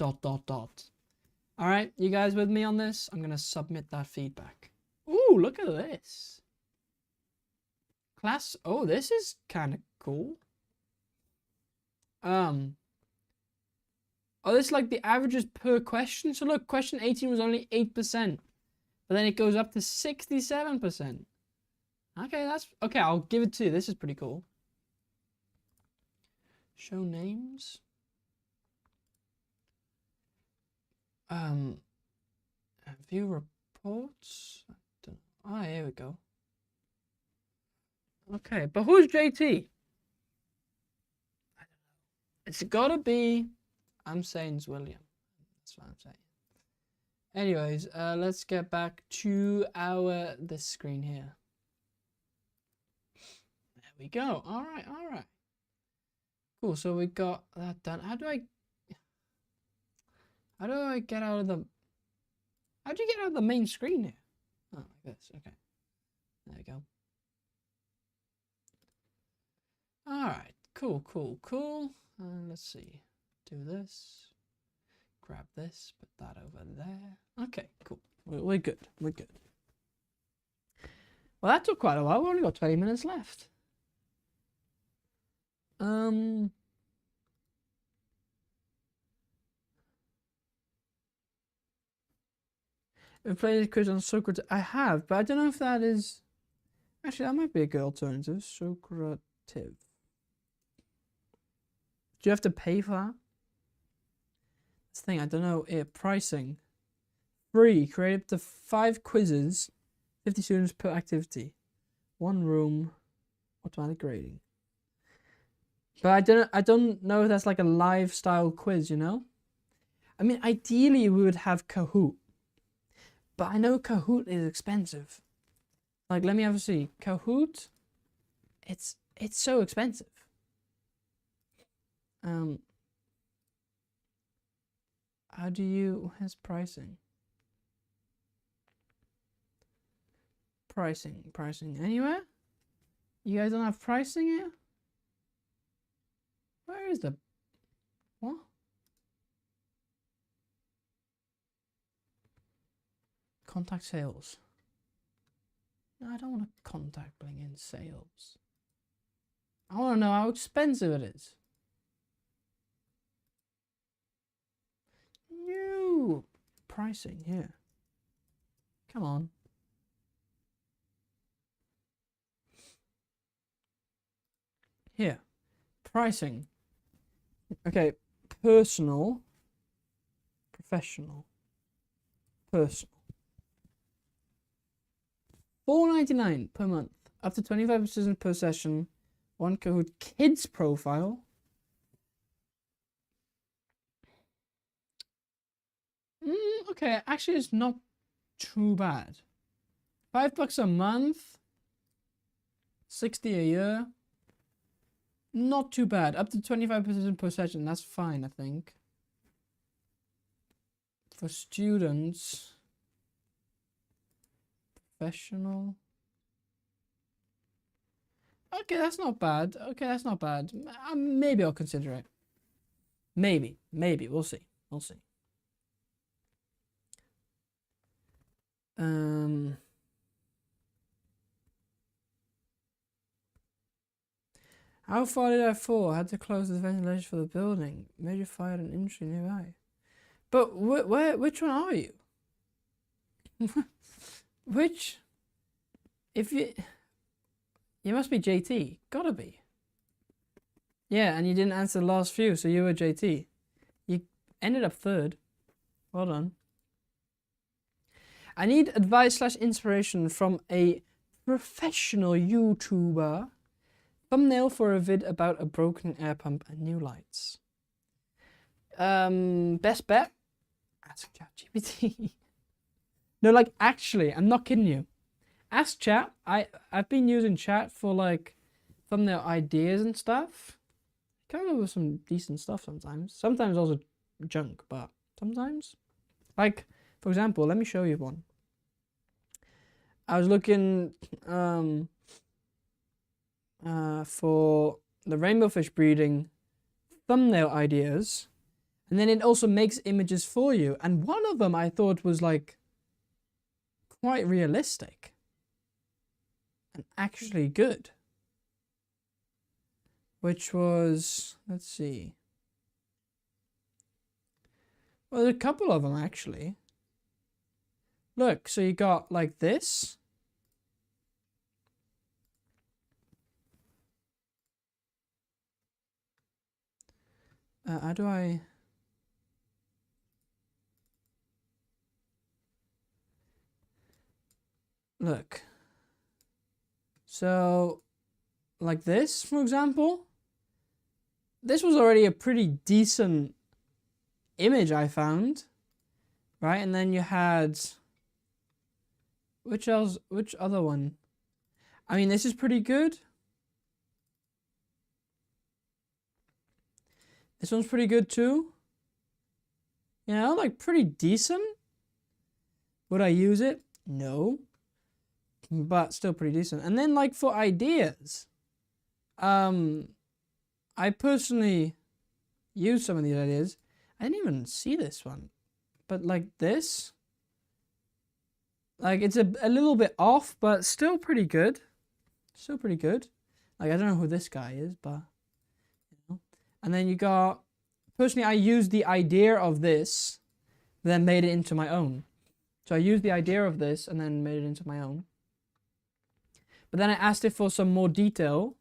dot dot dot. All right, you guys with me on this? I'm gonna submit that feedback. Ooh, look at this. Class. Oh, this is kind of cool. Oh, this is like the averages per question. So look, question 18 was only 8%, but then it goes up to 67%. Okay, that's okay. I'll give it to you. This is pretty cool. Show names. View reports. I don't know. Oh, here we go. Okay, but who's JT? I don't know. It's gotta be. I'm saying it's William. That's what I'm saying. Anyways, let's get back to the screen here. There we go. All right, all right. Cool. So we got that done. How do I get out of the? How do you get out of the main screen here? Oh, like this. Okay. There we go. All right. Cool. Cool. Cool. Let's see. Do this. Grab this. Put that over there. Okay. Cool. We're good. We're good. Well, that took quite a while. We only got 20 minutes left. I've played quiz on Socrates. I have, but I don't know if that is. Actually, that might be a good alternative. Socrative. Do you have to pay for that? That's the thing. I don't know. Pricing. Free. Create up to 5 quizzes. 50 students per activity. 1 room. Automatic grading. But I don't know if that's like a live style quiz, you know? I mean, ideally we would have Kahoot. But I know Kahoot is expensive. Like, let me have a see. Kahoot, it's so expensive. How do you, where's pricing? Pricing anywhere? You guys don't have pricing here? Where is the, what? Contact sales. No, I don't want to contact bling in sales. I want to know how expensive it is. New pricing here. Come on. Here. Pricing. Okay. Personal. Professional. Personal. $4.99 per month, up to 25 students per session, 1 Kahoot Kids profile. Okay, actually it's not too bad. $5 a month, 60 a year. Not too bad. Up to 25% per session, that's fine, I think. For students. Professional. Okay, that's not bad. Okay, that's not bad. Maybe I'll consider it. Maybe. We'll see. We'll see. How far did I fall? I had to close the ventilation for the building. Major fire and industry nearby. But which one are you? Which, if you must be JT, gotta be. Yeah, and you didn't answer the last few, so you were JT. You ended up 3rd. Well done. I need advice / inspiration from a professional YouTuber. Thumbnail for a vid about a broken air pump and new lights. Best bet? Ask ChatGPT. No, like, actually, I'm not kidding you. Ask Chat. I've been using Chat for, like, thumbnail ideas and stuff. Come up with some decent stuff sometimes. Sometimes also junk, but sometimes. Like, for example, let me show you one. I was looking for the rainbow fish breeding thumbnail ideas. And then it also makes images for you. And one of them I thought was like quite realistic and actually good. Which was, let's see. Well, there's a couple of them actually. Look, so you got like this. How do I... Look. So, like this, for example. This was already a pretty decent image I found. Right? And then you had... Which else? Which other one? I mean, this is pretty good. This one's pretty good too. You know, like pretty decent. Would I use it? No. But still pretty decent. And then like for ideas, I personally use some of these ideas. I didn't even see this one. But like this, like it's a little bit off, but still pretty good. Still pretty good. Like I don't know who this guy is, but you know. And then you got, personally I used the idea of this, then made it into my own. So I used the idea of this and then made it into my own. But then I asked it for some more detail,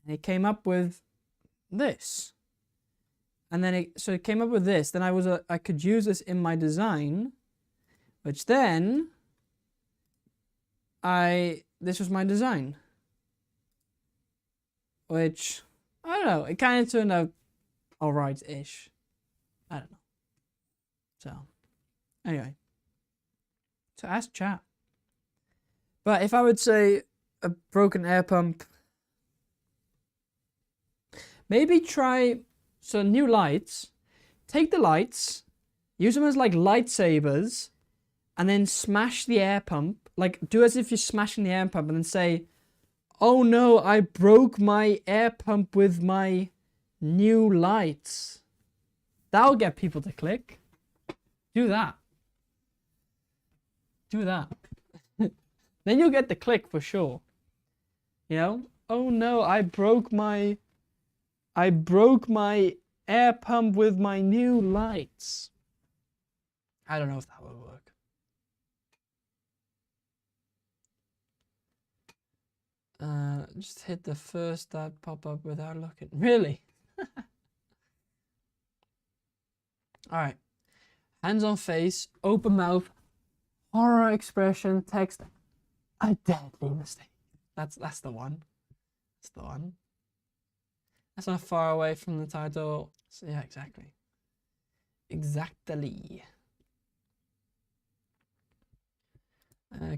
and it came up with this. And then it came up with this. Then I could use this in my design, which then this was my design. Which, I don't know, it kind of turned out alright-ish. I don't know. So, anyway. So ask chat. But if I would say a broken air pump, maybe try some new lights. Take the lights, use them as like lightsabers, and then smash the air pump. Like do as if you're smashing the air pump, and then say, "Oh no, I broke my air pump with my new lights." That'll get people to click. Do that. Do that. Then you'll get the click for sure. You know? Oh no, I broke my air pump with my new lights. I don't know if that will work. Just hit the first that pop up without looking. Really? Alright. Hands on face, open mouth, horror expression, text. A deadly mistake. That's the one. That's the one. That's not far away from the title. So yeah, exactly. Exactly.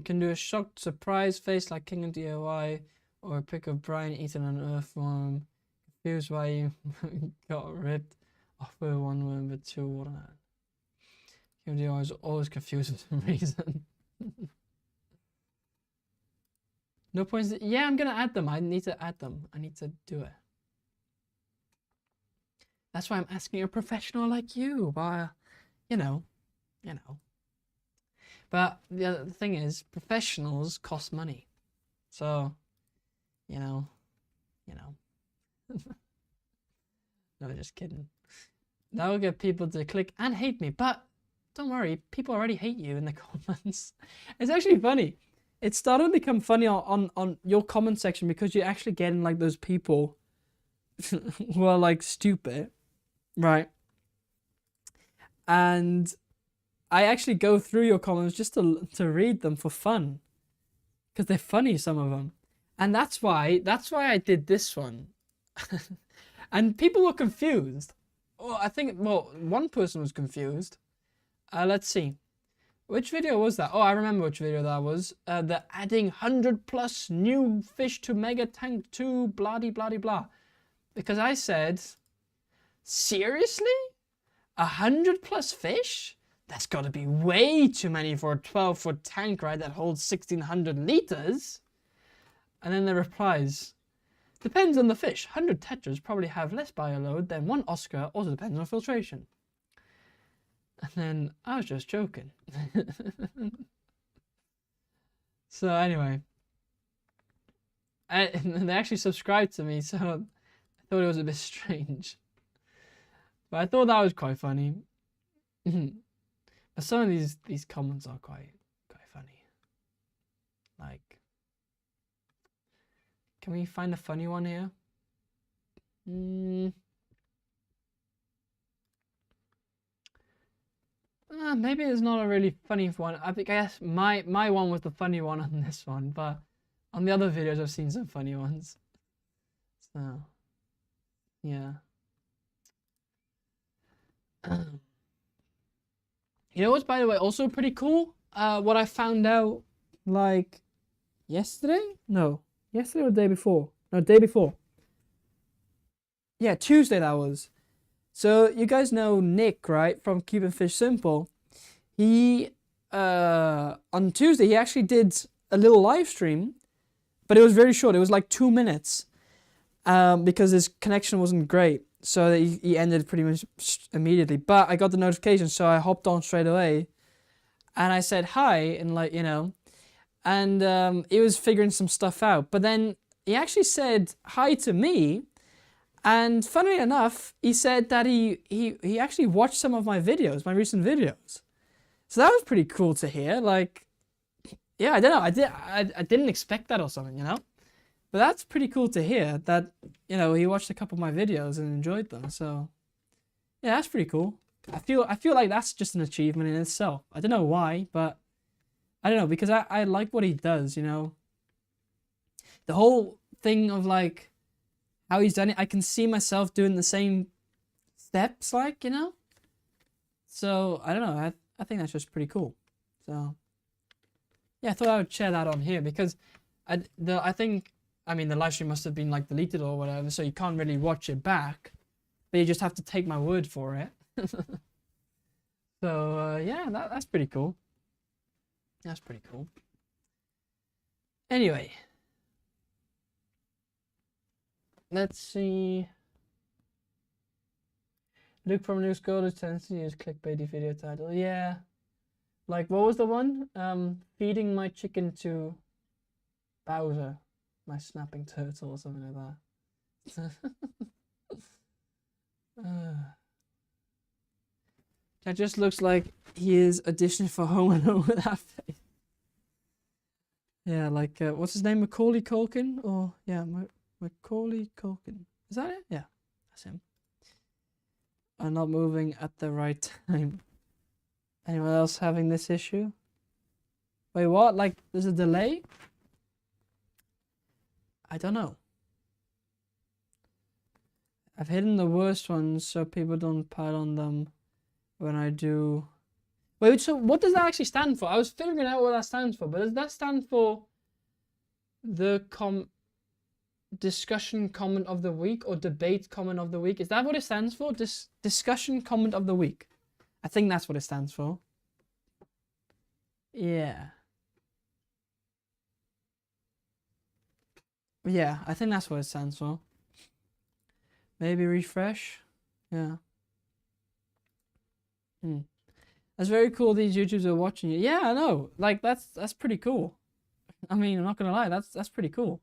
Can do a shocked surprise face like King of DIY, or a pic of Brian eating an earthworm. Confused why you got ripped off with one worm but two watermelon. King of DIY is always confused for some reason. No points. Yeah, I'm gonna add them. I need to add them. I need to do it. That's why I'm asking a professional like you. But you know. But the other thing is, professionals cost money. So, you know. No, just kidding. That will get people to click and hate me. But don't worry, people already hate you in the comments. It's actually funny. It's starting to become funny on your comment section, because you're actually getting like those people who are like stupid, right? And I actually go through your comments just to read them for fun, because they're funny, some of them. And that's why I did this one. And people were confused. Well, I think, one person was confused. Let's see. Which video was that? Oh, I remember which video that was. The adding 100+ new fish to Mega Tank 2, blah de blah de blah. Because I said, seriously? 100+ fish? That's got to be way too many for a 12-foot tank, right? That holds 1,600 liters. And then the replies, depends on the fish. 100 tetras probably have less bioload than one Oscar. Also depends on filtration. And then I was just joking. So anyway, they actually subscribed to me, so I thought it was a bit strange. But I thought that was quite funny. But some of these comments are quite funny. Like, can we find a funny one here? Maybe it's not a really funny one. I guess my one was the funny one on this one, but on the other videos I've seen some funny ones. So, yeah. You know what's, by the way, also pretty cool? What I found out, like, yesterday? No. Yesterday or the day before? No, day before. Yeah, Tuesday that was. So, you guys know Nick, right? From Keeping Fish Simple. He, on Tuesday, he actually did a little live stream. But it was very short. It was like 2 minutes. Because his connection wasn't great. So he ended pretty much immediately. But I got the notification, so I hopped on straight away. And I said hi, and like, you know. And he was figuring some stuff out. But then he actually said hi to me. And funnily enough, he said that he actually watched some of my videos, my recent videos. So that was pretty cool to hear. Like, yeah, I don't know. I didn't expect that or something, you know. But that's pretty cool to hear that, you know, he watched a couple of my videos and enjoyed them. So, yeah, that's pretty cool. I feel like that's just an achievement in itself. I don't know why, but I don't know, because I like what he does, you know. The whole thing of like how he's done it, I can see myself doing the same steps, like, you know. So, I don't know. I think that's just pretty cool. So, yeah, I thought I would share that on here because I think, I mean, the live stream must have been like deleted or whatever, so you can't really watch it back, but you just have to take my word for it. So yeah, that's pretty cool. That's pretty cool. Anyway, let's see. Luke from New School tends to use clickbaity video title. Yeah, like what was the one? Feeding my chicken to Bowser. My snapping turtle or something like that. That just looks like he is auditioning for Home Alone with that face. Yeah, like, what's his name? Macaulay Culkin? Or, yeah, Macaulay Culkin. Is that it? Yeah, that's him. I'm not moving at the right time. Anyone else having this issue? Wait, what? Like, there's a delay? I don't know. I've hidden the worst ones so people don't pile on them when I do. Wait, so what does that actually stand for? I was figuring out what that stands for, but does that stand for the discussion comment of the week or debate comment of the week? Is that what it stands for? Discussion comment of the week. I think that's what it stands for. Yeah. Yeah, I think that's what it stands for. Maybe refresh. Yeah. That's very cool these YouTubers are watching you. Yeah, I know. Like that's pretty cool. I mean, I'm not gonna lie, that's pretty cool.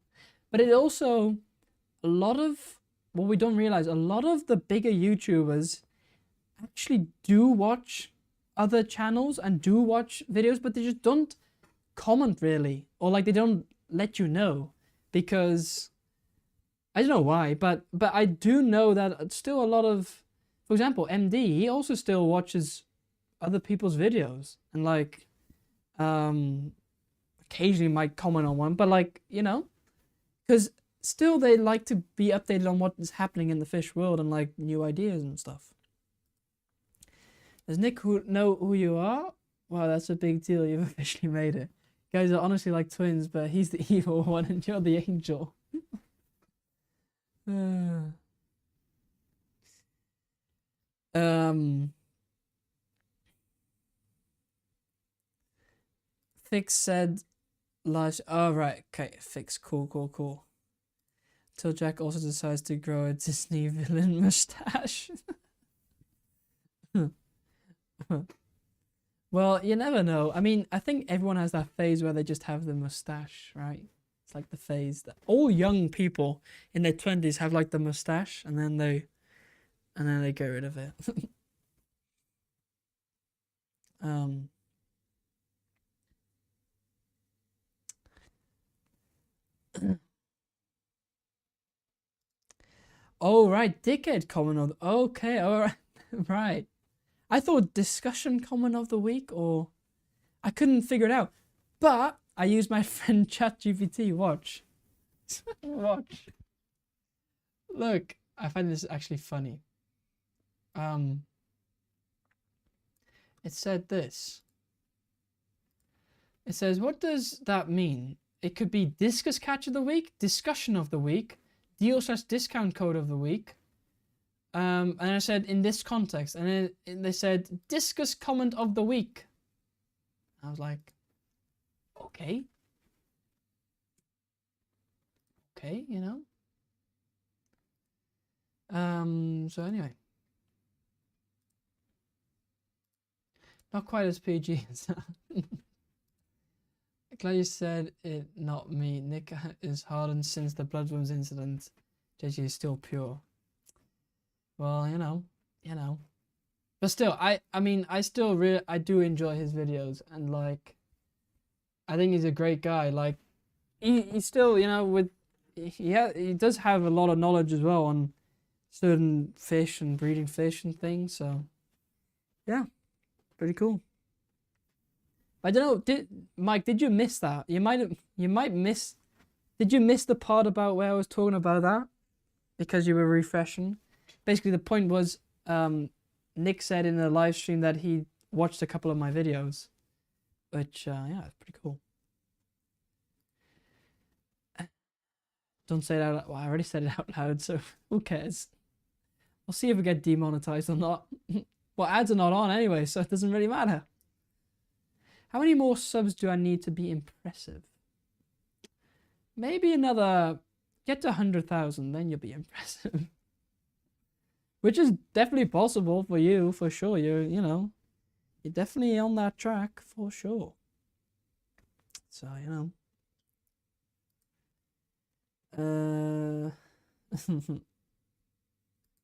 But it also, a lot of what we don't realize, a lot of the bigger YouTubers actually do watch other channels and do watch videos, but they just don't comment really, or like they don't let you know, because I don't know why, but I do know that still a lot of, for example, MD, he also still watches other people's videos and like occasionally might comment on one, but like, you know, because still they like to be updated on what is happening in the fish world and like new ideas and stuff. Does Nick know who you are? Wow, that's a big deal. You've officially made it. You guys are honestly like twins, but he's the evil one and you're the angel. Fix said large. Oh, right. Okay. Fix. Cool. Till Jack also decides to grow a Disney villain mustache. Well, you never know. I mean, I think everyone has that phase where they just have the mustache, right? It's like the phase that all young people in their 20s have, like the mustache, and then they get rid of it. um Oh right, dickhead comment of okay, all right. Right. I thought discussion comment of the week, or I couldn't figure it out. But I used my friend ChatGPT. Watch. Watch. Look, I find this actually funny. It said this. It says, what does that mean? It could be discus catch of the week, discussion of the week, deal/discount code of the week. And I said, in this context. And then they said, discus comment of the week. I was like, okay. Okay, you know. So anyway. Not quite as PG as that. Glad you said it, not me. Nick is hardened since the Bloodworms incident. JG is still pure. Well, you know. But still, I mean, I do enjoy his videos, and like, I think he's a great guy. Like, he's still, you know, he does have a lot of knowledge as well on certain fish and breeding fish and things. So, yeah, pretty cool. I don't know, Mike, did you miss that? You might miss. Did you miss the part about where I was talking about that? Because you were refreshing. Basically, the point was, Nick said in a live stream that he watched a couple of my videos, which yeah, it's pretty cool. Don't say that. Well, I already said it out loud, so who cares? We'll see if we get demonetized or not. Well, ads are not on anyway, so it doesn't really matter. How many more subs do I need to be impressive? Maybe another. Get to 100,000, then you'll be impressive. Which is definitely possible for you, for sure. You're definitely on that track for sure. So, you know.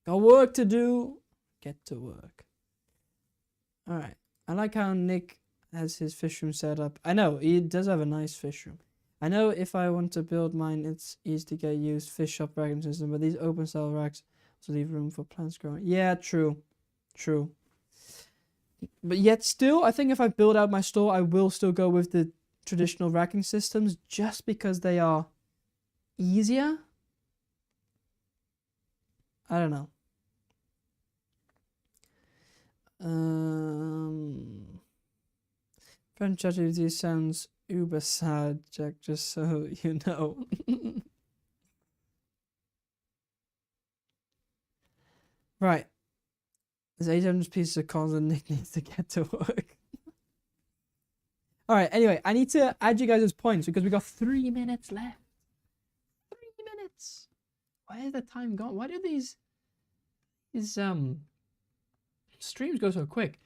Got work to do. Get to work. Alright. I like how Nick has his fish room set up. I know, he does have a nice fish room. I know if I want to build mine, it's easy to get used fish shop racking system, but these open cell racks also leave room for plants growing. Yeah, true. But yet still, I think if I build out my store, I will still go with the traditional racking systems just because they are easier. I don't know. French ChatGPT sounds uber sad, Jack, just so you know. Right. There's 800 pieces of content Nick needs to get to work. Alright, anyway, I need to add you guys' points because we got 3 minutes left. 3 minutes. Why is the time gone? Why do these streams go so quick?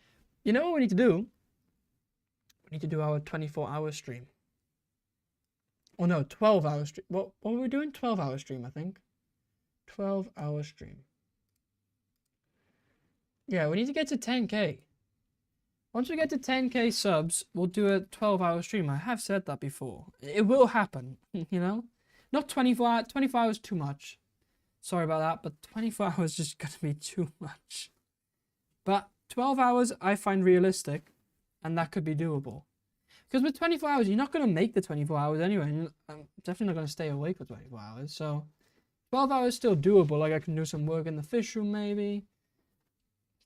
You know what we need to do? We need to do our 24-hour stream. Oh no, 12-hour stream. What were we doing? 12-hour stream, I think. 12-hour stream. Yeah, we need to get to 10K. Once we get to 10K subs, we'll do a 12-hour stream. I have said that before. It will happen, you know? Not 24 hours. 24 hours too much. Sorry about that, but 24 hours is just going to be too much. But 12 hours, I find realistic, and that could be doable. Because with 24 hours, you're not going to make the 24 hours anyway. I'm definitely not going to stay awake for 24 hours. So 12 hours is still doable. Like I can do some work in the fish room maybe.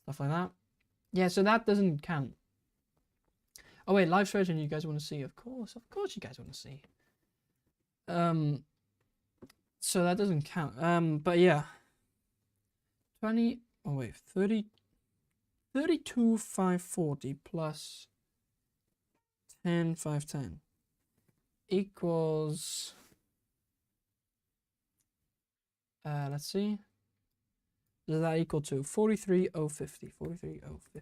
Stuff like that. Yeah, so that doesn't count. Oh wait, live stream you guys want to see? Of course you guys want to see. So that doesn't count. But yeah. 32,540 plus 10,510 equals, let's see. Does that equal to 43,050? 43,050.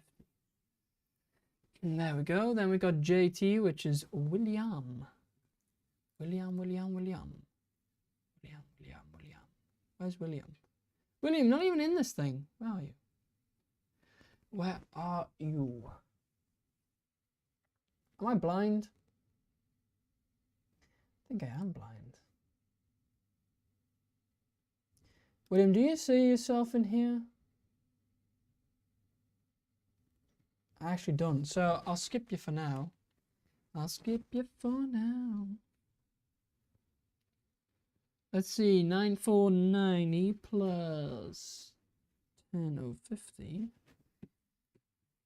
And there we go. Then we got JT, which is William. William. Where's William? William, not even in this thing. Where are you? Where are you? Am I blind? I think I am blind. William, do you see yourself in here? I actually don't, so I'll skip you for now. Let's see, 9490 plus 10050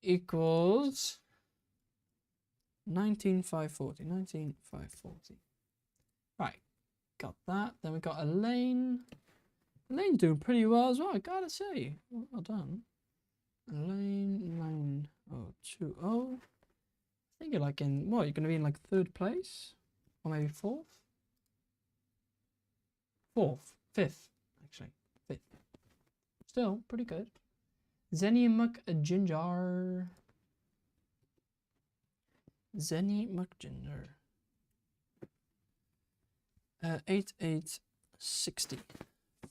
equals 19540. 19540. Right, got that. Then we got Elaine. Elaine's doing pretty well as well, I gotta say. Well done. Elaine 9020. I think you're like in, what, you're gonna be in like 3rd place? Or maybe 4th? 4th. 5th, actually. 5th. Still, pretty good. Zenny McGinger. 8860.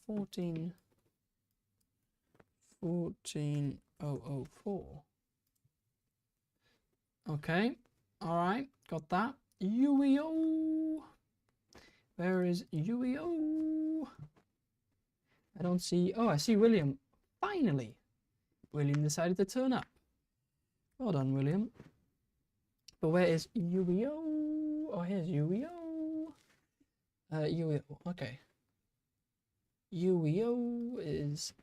14004. Okay, alright, got that. UEO. Where is UEO? I don't see. Oh, I see William. Finally, William decided to turn up. Well done, William. But where is UEO? Oh, here's UEO. UEO. Okay. UEO is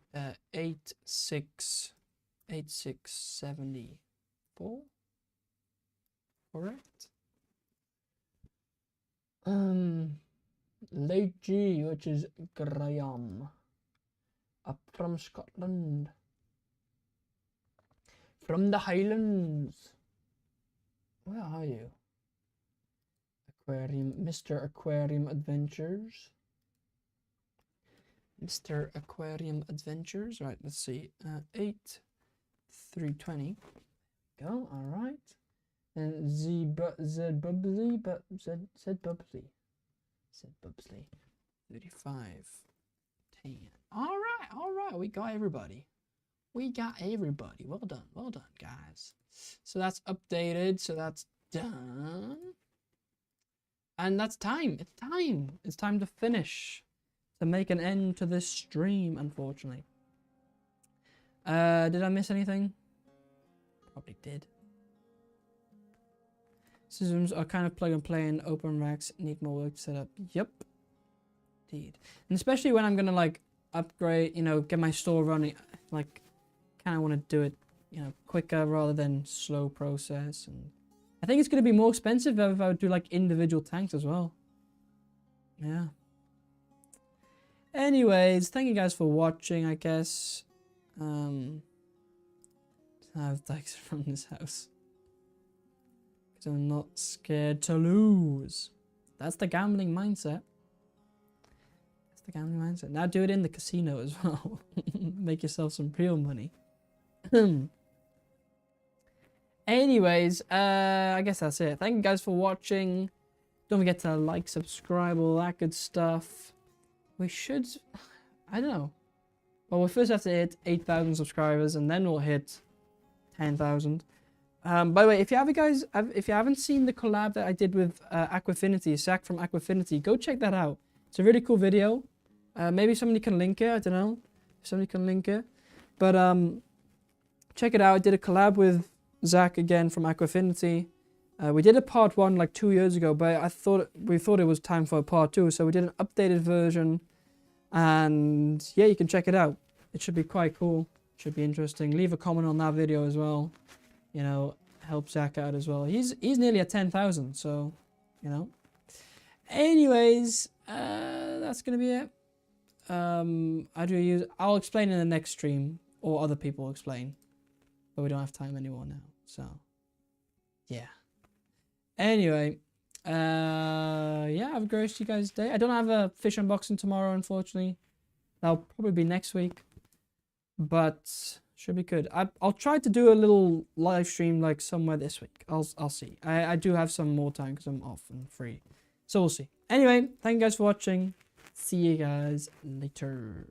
8674. Correct. Late G, which is Graham, up from Scotland, from the Highlands. Where are you? Aquarium, Mr. Aquarium Adventures. Mr. Aquarium Adventures. Right, let's see. 8320. Go. All right. And Z Bubsley, but Z Bubsley. Z Bubsley. 35. 10. All right. We got everybody. Well done, guys. So that's updated. So that's done. And that's time. It's time. It's time to finish. To make an end to this stream, unfortunately. Did I miss anything? Probably did. Systems are kind of plug and play and open racks need more work to set up. Yep. Indeed. And especially when I'm gonna like upgrade, you know, get my store running, like kind of want to do it, you know, quicker rather than slow process. And I think it's gonna be more expensive if I would do like individual tanks as well. Yeah. Anyways, thank you guys for watching, I guess. I have dice from this house. Because I'm not scared to lose. That's the gambling mindset. That's the gambling mindset. Now do it in the casino as well. Make yourself some real money. Anyways, I guess that's it. Thank you guys for watching. Don't forget to like, subscribe, all that good stuff. We should, I don't know. Well, we first have to hit 8,000 subscribers and then we'll hit 10,000. By the way, if you haven't seen the collab that I did with Aquafinity, Zach from Aquafinity, go check that out. It's a really cool video. Maybe somebody can link it, I don't know. If somebody can link it. But check it out. I did a collab with Zach again from Aquafinity. We did a part 1 like 2 years ago, but we thought it was time for a part 2, so we did an updated version, and yeah, you can check it out. It should be quite cool. Should be interesting. Leave a comment on that video as well. You know, help Zach out as well. He's nearly at 10,000, so you know. Anyways, that's gonna be it. I'll explain in the next stream, or other people will explain, but we don't have time anymore now. So yeah. Anyway, yeah, have a great rest of you guys' day. I don't have a fish unboxing tomorrow, unfortunately. That'll probably be next week. But Should be good. I'll try to do a little live stream like somewhere this week. I'll see. I do have some more time because I'm off and free. So we'll see. Anyway, thank you guys for watching. See you guys later.